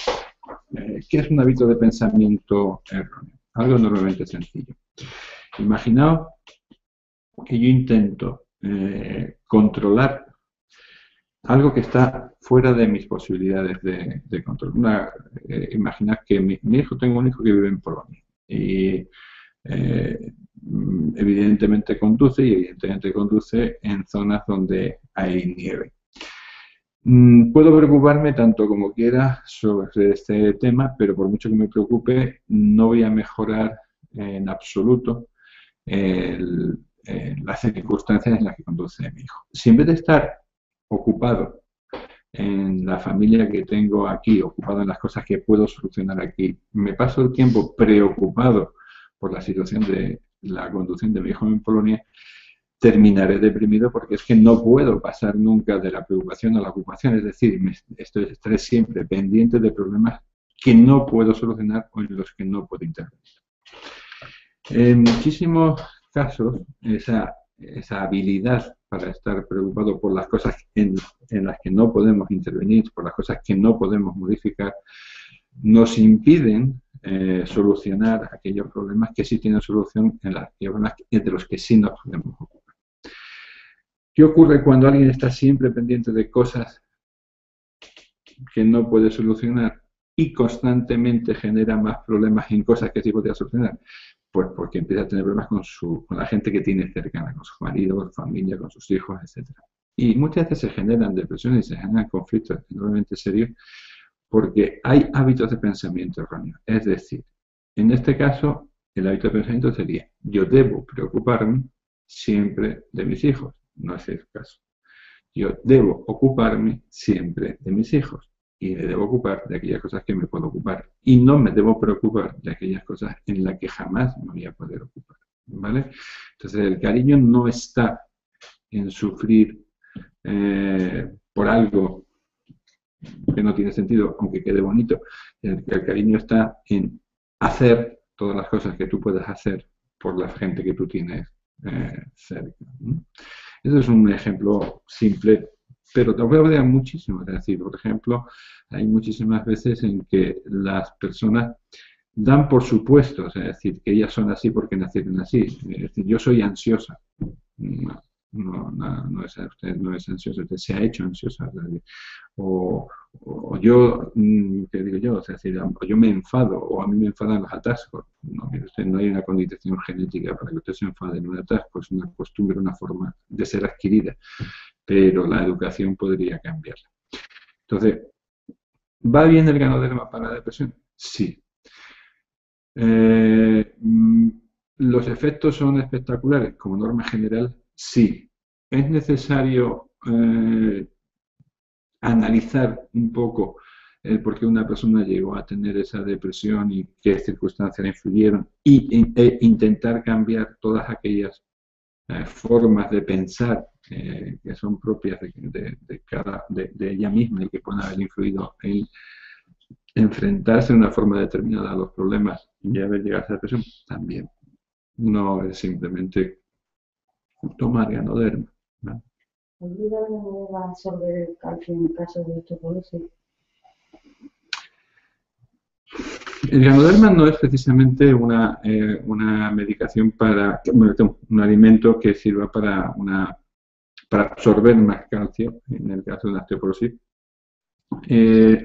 ¿qué es un hábito de pensamiento erróneo? Algo normalmente sencillo. Imaginaos que yo intento controlar algo que está fuera de mis posibilidades de control. Imaginad que tengo un hijo que vive en Polonia y evidentemente conduce en zonas donde hay nieve. Puedo preocuparme tanto como quiera sobre este tema, pero por mucho que me preocupe, no voy a mejorar en absoluto las circunstancias en las que conduce mi hijo. Si en vez de estar ocupado en la familia que tengo aquí, ocupado en las cosas que puedo solucionar aquí, me paso el tiempo preocupado por la situación de la conducción de mi hijo en Polonia, terminaré deprimido porque es que no puedo pasar nunca de la preocupación a la ocupación, es decir, estaré siempre pendiente de problemas que no puedo solucionar o en los que no puedo intervenir. En muchísimos casos, esa habilidad para estar preocupado por las cosas en las que no podemos intervenir, por las cosas que no podemos modificar, nos impiden solucionar aquellos problemas que sí tienen solución de los que sí nos podemos ocupar. ¿Qué ocurre cuando alguien está siempre pendiente de cosas que no puede solucionar y constantemente genera más problemas en cosas que sí podría solucionar? Pues porque empieza a tener problemas con la gente que tiene cercana, con su marido, con su familia, con sus hijos, etc. Y muchas veces se generan depresiones y se generan conflictos enormemente serios porque hay hábitos de pensamiento erróneos. Es decir, en este caso, el hábito de pensamiento sería: yo debo preocuparme siempre de mis hijos. No es el caso. Yo debo ocuparme siempre de mis hijos y me debo ocupar de aquellas cosas que me puedo ocupar y no me debo preocupar de aquellas cosas en las que jamás me voy a poder ocupar, ¿vale? Entonces el cariño no está en sufrir por algo que no tiene sentido, aunque quede bonito. El cariño está en hacer todas las cosas que tú puedas hacer por la gente que tú tienes cerca, ¿no? Eso es un ejemplo simple, pero te voy a hablar muchísimo. Es decir, por ejemplo, hay muchísimas veces en que las personas dan por supuesto, es decir, que ellas son así porque nacieron así. Es decir, yo soy ansiosa. Usted no es ansiosa, usted se ha hecho ansiosa. O yo, ¿qué digo yo? Es decir, yo me enfado, o a mí me enfadan los atascos. No, mire usted, no hay una condición genética para que usted se enfade en un atasco, es una costumbre, una forma de ser adquirida, pero la educación podría cambiarla. Entonces, ¿Va bien el Ganoderma para la depresión? Sí. ¿Los efectos son espectaculares? Como norma general, sí. ¿Es necesario analizar un poco el por qué una persona llegó a tener esa depresión y qué circunstancias le influyeron e intentar cambiar todas aquellas formas de pensar que son propias de ella misma y que pueden haber influido en enfrentarse de una forma determinada a los problemas y haber llegado a esa depresión? También. No es simplemente tomar Ganoderma, ¿no? ¿Ayuda a absorber el calcio en caso de osteoporosis? El Ganoderma no es precisamente una medicación bueno, un alimento que sirva para absorber más calcio en el caso de la osteoporosis.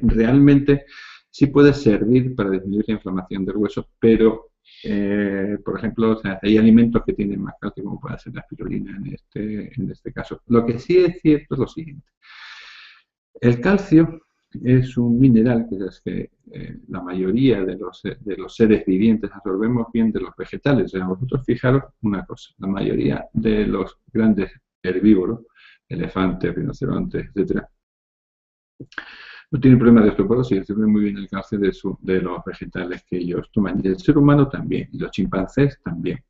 Realmente sí puede servir para disminuir la inflamación del hueso, pero por ejemplo, o sea, hay alimentos que tienen más calcio, como puede ser la espirulina en este caso. Lo que sí es cierto es lo siguiente. El calcio es un mineral que es que la mayoría de los seres vivientes absorbemos bien de los vegetales. O sea, vosotros fijaros una cosa, la mayoría de los grandes herbívoros, elefantes, rinocerontes, etcétera, no tienen problema de osteoporosis, absorben muy bien el calcio de los vegetales que ellos toman. Y el ser humano también, y los chimpancés también.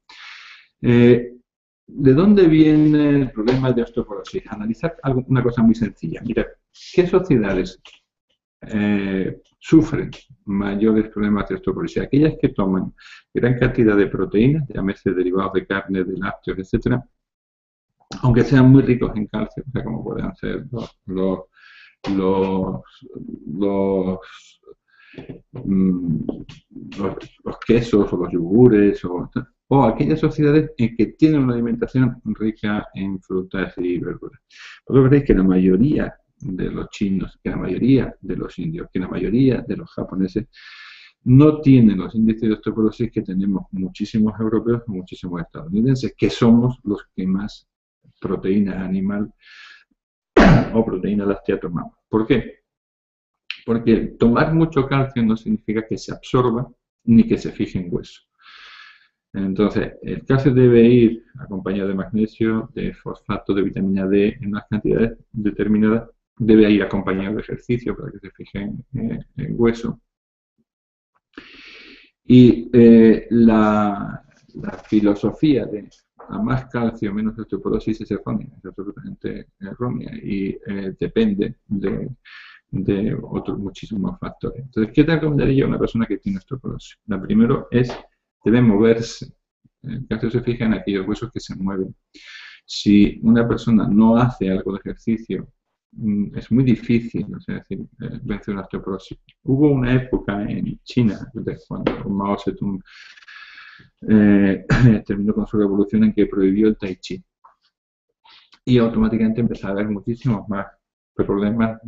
¿De dónde viene el problema de osteoporosis? Analizar una cosa muy sencilla. Mira, ¿qué sociedades sufren mayores problemas de osteoporosis? Aquellas que toman gran cantidad de proteínas, llámese derivados de carne, de lácteos, etcétera, aunque sean muy ricos en calcio, o sea, como pueden ser los quesos o los yogures o aquellas sociedades en que tienen una alimentación rica en frutas y verduras. Vosotros veréis que la mayoría de los chinos, que la mayoría de los indios, que la mayoría de los japoneses no tienen los índices de osteoporosis que tenemos muchísimos europeos y muchísimos estadounidenses, que somos los que más proteína animal o proteína láctea tomamos. ¿Por qué? Porque tomar mucho calcio no significa que se absorba ni que se fije en hueso. Entonces, el calcio debe ir acompañado de magnesio, de fosfato, de vitamina D en unas cantidades determinadas. Debe ir acompañado de ejercicio para que se fije en hueso. Y la filosofía de a más calcio, menos osteoporosis es errónea, es absolutamente errónea y depende de otros muchísimos factores. Entonces, ¿qué te recomendaría yo a una persona que tiene osteoporosis? La primero es, debe moverse. El calcio se fija en aquellos huesos que se mueven. Si una persona no hace algo de ejercicio, es muy difícil, o sea, vencer una osteoporosis. Hubo una época en China, cuando Mao Zedong terminó con su revolución, en que prohibió el tai chi. Y automáticamente empezó a haber muchísimos más problemas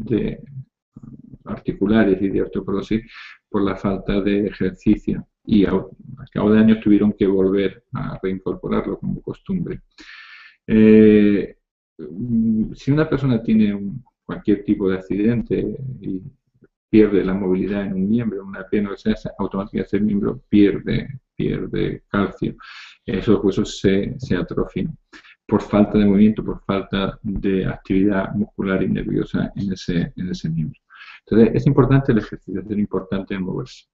articulares y de osteoporosis por la falta de ejercicio. Y al cabo de años tuvieron que volver a reincorporarlo como costumbre. Si una persona tiene cualquier tipo de accidente y pierde la movilidad en un miembro, en una pierna, o sea, automáticamente ese miembro pierde calcio. Esos huesos se atrofian por falta de movimiento, por falta de actividad muscular y nerviosa en ese miembro. Entonces, es importante el ejercicio, es importante moverse.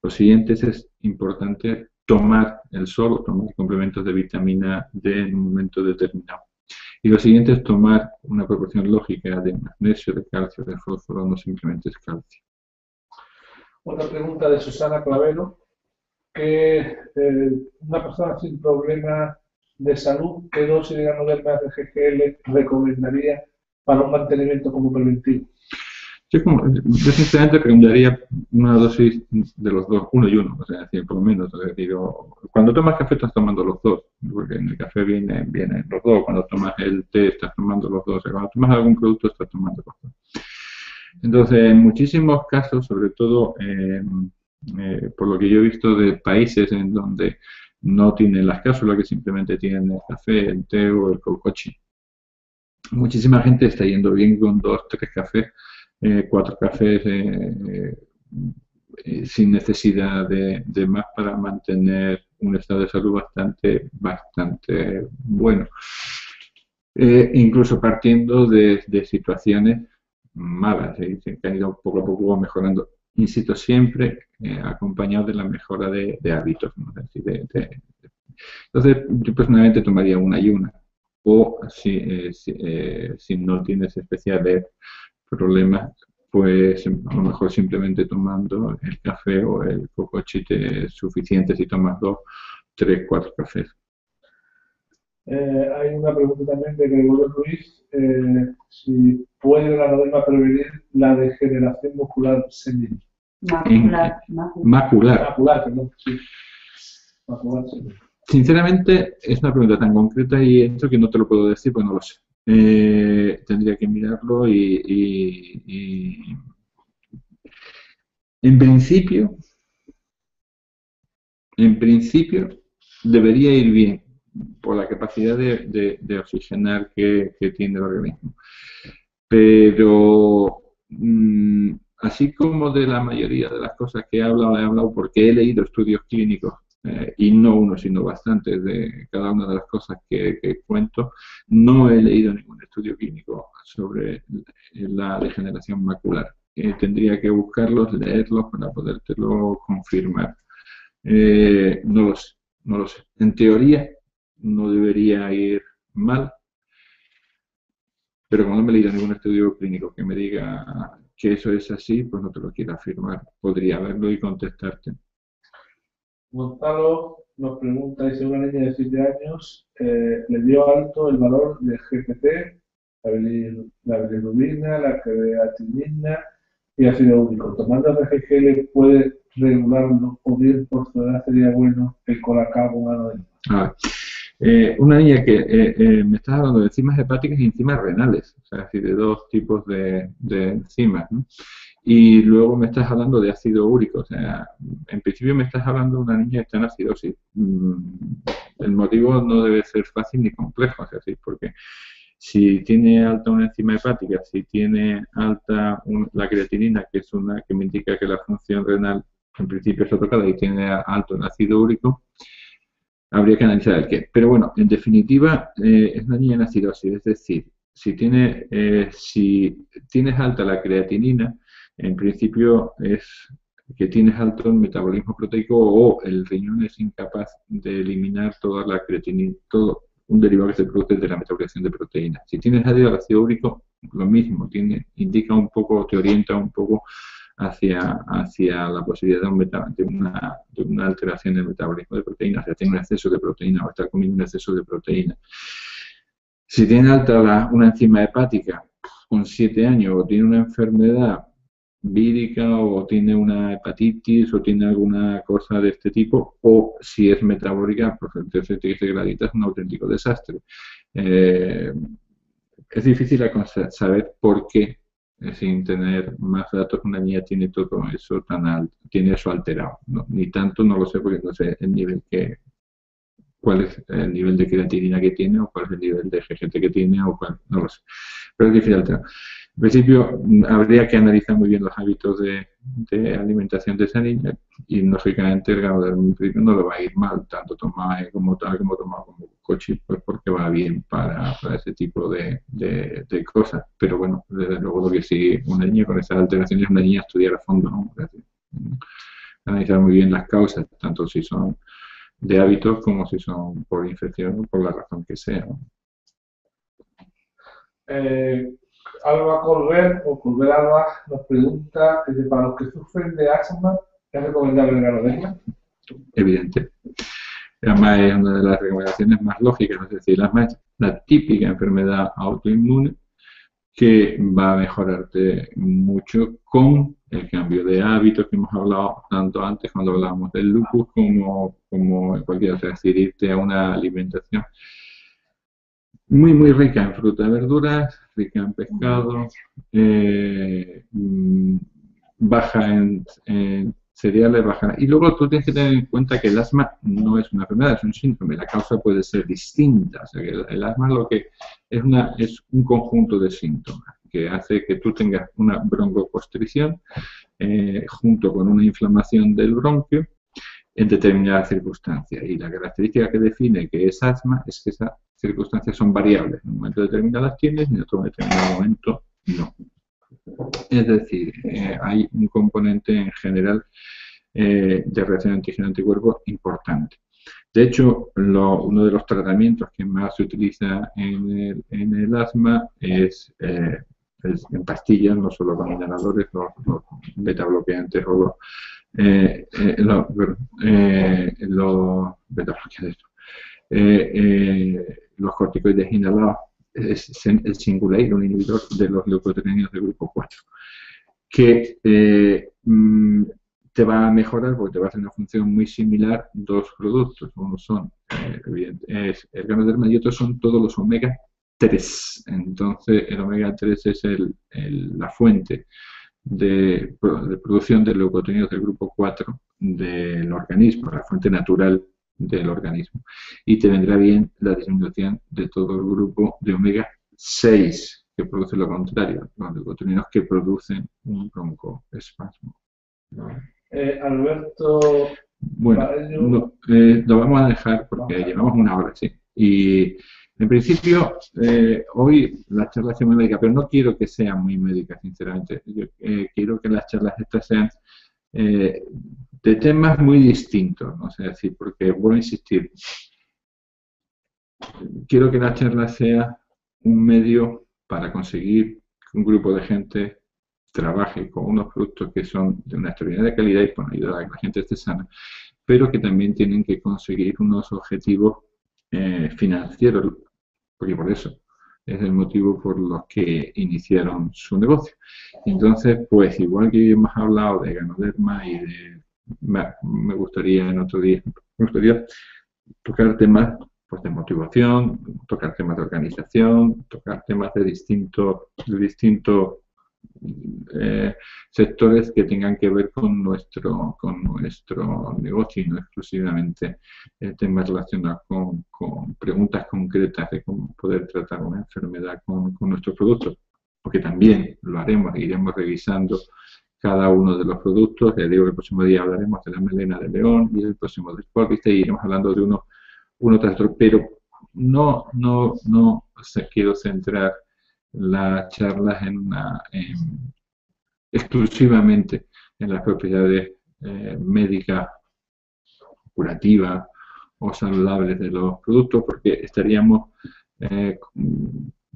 Lo siguiente es importante tomar el sol o tomar complementos de vitamina D en un momento determinado. Y lo siguiente es tomar una proporción lógica de magnesio, de calcio, de fósforo, no simplemente es calcio. Otra pregunta de Susana Clavero, que una persona sin problema de salud, ¿qué dosis de Ganoderma RGGL recomendaría para un mantenimiento como preventivo? Yo sinceramente recomendaría una dosis de los dos, uno y uno, o sea, por lo menos. Es decir, cuando tomas café estás tomando los dos, porque en el café vienen los dos, cuando tomas el té estás tomando los dos, o sea, cuando tomas algún producto estás tomando los dos. Entonces, en muchísimos casos, sobre todo por lo que yo he visto de países en donde no tienen las cápsulas, que simplemente tienen el café, el té o el cocochi, muchísima gente está yendo bien con 2 o 3 cafés 4 cafés sin necesidad de más para mantener un estado de salud bastante bueno. Incluso partiendo de situaciones malas, que han ido poco a poco mejorando. Insisto, siempre acompañado de la mejora de hábitos, ¿no? Entonces, yo personalmente tomaría una y una. O si no tienes especiales problemas, pues a lo mejor simplemente tomando el café o el coco chite es suficiente si tomas 2, 3, 4 cafés. Hay una pregunta también de Gregorio Ruiz, si puede la Ganoderma prevenir la degeneración muscular senil. Macular. Perdón, sí. Macular senil. Sinceramente, es una pregunta tan concreta y esto que no te lo puedo decir, pues no lo sé. Tendría que mirarlo y en principio debería ir bien por la capacidad de oxigenar que tiene el organismo. Pero así como de la mayoría de las cosas que he hablado porque he leído estudios clínicos, y no uno, sino bastantes de cada una de las cosas que cuento, no he leído ningún estudio clínico sobre la degeneración macular. Tendría que buscarlos, leerlos para podértelo confirmar. No lo sé. En teoría no debería ir mal, pero como no me he leído ningún estudio clínico que me diga que eso es así, pues no te lo quiero afirmar. Podría verlo y contestarte. Gonzalo nos pregunta, dice, una niña de 7 años le dio alto el valor de GPT, la bilirrubina, la creatinina y ácido úrico. ¿Tomando RGGL puede regularlo o bien por su edad sería bueno el colacao humano de una niña que me estás hablando de enzimas hepáticas y enzimas renales, o sea, es decir, de 2 tipos de enzimas, ¿no? Y luego me estás hablando de ácido úrico, o sea, en principio me estás hablando de una niña que está en acidosis. El motivo no debe ser fácil ni complejo, o sea, sí, porque si tiene alta una enzima hepática, si tiene alta la creatinina, que es una que me indica que la función renal en principio está tocada y tiene alto el ácido úrico, habría que analizar el qué. Pero bueno, en definitiva, es una niña en acidosis, es decir, si tienes alta la creatinina, en principio es que tienes alto el metabolismo proteico o el riñón es incapaz de eliminar toda la creatinina, todo un derivado que se produce de la metabolización de proteínas. Si tienes ácido úrico, lo mismo, indica un poco, te orienta un poco hacia la posibilidad de una alteración del metabolismo de proteínas, o sea, tiene un exceso de proteína o está comiendo un exceso de proteína. Si tiene alta una enzima hepática con 7 años o tiene una enfermedad vírica o tiene una hepatitis o tiene alguna cosa de este tipo, o si es metabólica, pues entonces triglicéridos es un auténtico desastre. Es difícil saber por qué, sin tener más datos, una niña tiene todo eso tan alto, tiene eso alterado, ¿no? Ni tanto no lo sé porque no sé cuál es el nivel de creatinina que tiene o cuál es el nivel de GGT que tiene o cuál, no lo sé. Pero es difícil alterar. En principio, habría que analizar muy bien los hábitos de alimentación de esa niña y, lógicamente, el Ganoderma no le va a ir mal, tanto tomar como coche, pues porque va bien para ese tipo de cosas. Pero bueno, desde luego lo que sí, una niña con esas alteraciones es una niña a estudiar a fondo, ¿no? Es decir, analizar muy bien las causas, tanto si son de hábitos como si son por infección o por la razón que sea, ¿no? Alba Colbert Alba nos pregunta, para los que sufren de asma, ¿es recomendable el Ganoderma? Evidente. Además es una de las recomendaciones más lógicas, es decir, el asma es la típica enfermedad autoinmune que va a mejorarte mucho con el cambio de hábitos que hemos hablado tanto antes cuando hablábamos del lupus como en cualquier otra, es decir, irte a una alimentación muy rica en fruta y verduras, rica en pescado, baja en cereales, baja. Y luego tú tienes que tener en cuenta que el asma no es una enfermedad, es un síndrome. La causa puede ser distinta. O sea, que el asma lo que es un conjunto de síntomas que hace que tú tengas una broncoconstricción junto con una inflamación del bronquio en determinadas circunstancias. Y la característica que define que es asma es que esas circunstancias son variables. En un momento determinado las tienes y en otro determinado momento no. Es decir, hay un componente en general de reacción antígeno-anticuerpo importante. De hecho, uno de los tratamientos que más se utiliza en el asma es en pastillas, no solo los inhaladores, los beta-bloqueantes o los corticoides inhalados, es el Singulair, un inhibidor de los leucotrienios de grupo 4, que te va a mejorar porque te va a hacer una función muy similar dos productos. Uno son el ganoderma y otros son todos los omega 3. Entonces, el omega 3 es la fuente de producción de leucotenidos del grupo 4 del organismo, la fuente natural del organismo. Y te vendrá bien la disminución de todo el grupo de omega 6, que produce lo contrario, los leucotenidos que producen un broncoespasmo. Alberto, bueno, lo vamos a dejar porque llevamos una hora, sí. Y en principio, hoy la charla es muy médica, pero no quiero que sea muy médica, sinceramente. Yo quiero que las charlas estas sean de temas muy distintos, ¿no? O sea, decir, porque vuelvo a insistir, quiero que la charla sea un medio para conseguir que un grupo de gente trabaje con unos productos que son de una extraordinaria calidad y con ayuda a que la gente esté sana, pero que también tienen que conseguir unos objetivos financieros, porque por eso es el motivo por los que iniciaron su negocio. Entonces, pues igual que hemos hablado de ganoderma y me gustaría en otro día, tocar temas pues, de motivación, tocar temas de organización, tocar temas de distintos sectores que tengan que ver con nuestro negocio y no exclusivamente temas relacionados con preguntas concretas de cómo poder tratar una enfermedad con nuestros productos, porque también lo haremos, iremos revisando cada uno de los productos. Ya digo que el próximo día hablaremos de la melena de león y el próximo del Corviste y iremos hablando de uno tras otro, pero no quiero centrar las charlas exclusivamente en las propiedades médicas, curativas o saludables de los productos, porque estaríamos de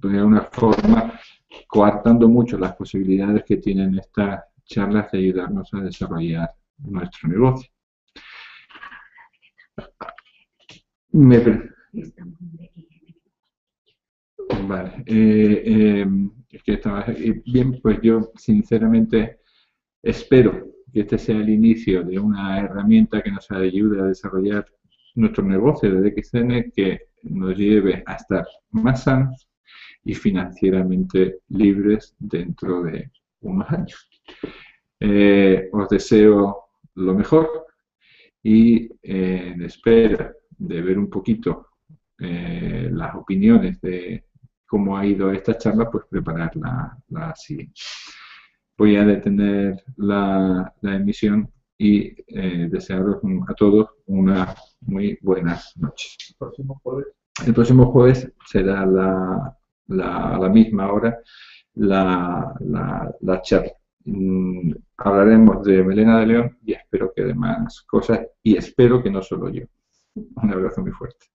alguna forma coartando mucho las posibilidades que tienen estas charlas de ayudarnos a desarrollar nuestro negocio. Vale, es que estaba bien, pues yo sinceramente espero que este sea el inicio de una herramienta que nos ayude a desarrollar nuestro negocio de DXN, que nos lleve a estar más sanos y financieramente libres dentro de unos años. Os deseo lo mejor y en espera de ver un poquito las opiniones de cómo ha ido esta charla, pues preparar la siguiente. Voy a detener la emisión y desearos a todos una muy buenas noches. El próximo jueves será a la misma hora la charla. Hablaremos de melena de león y espero que de más cosas, y espero que no solo yo. Un abrazo muy fuerte.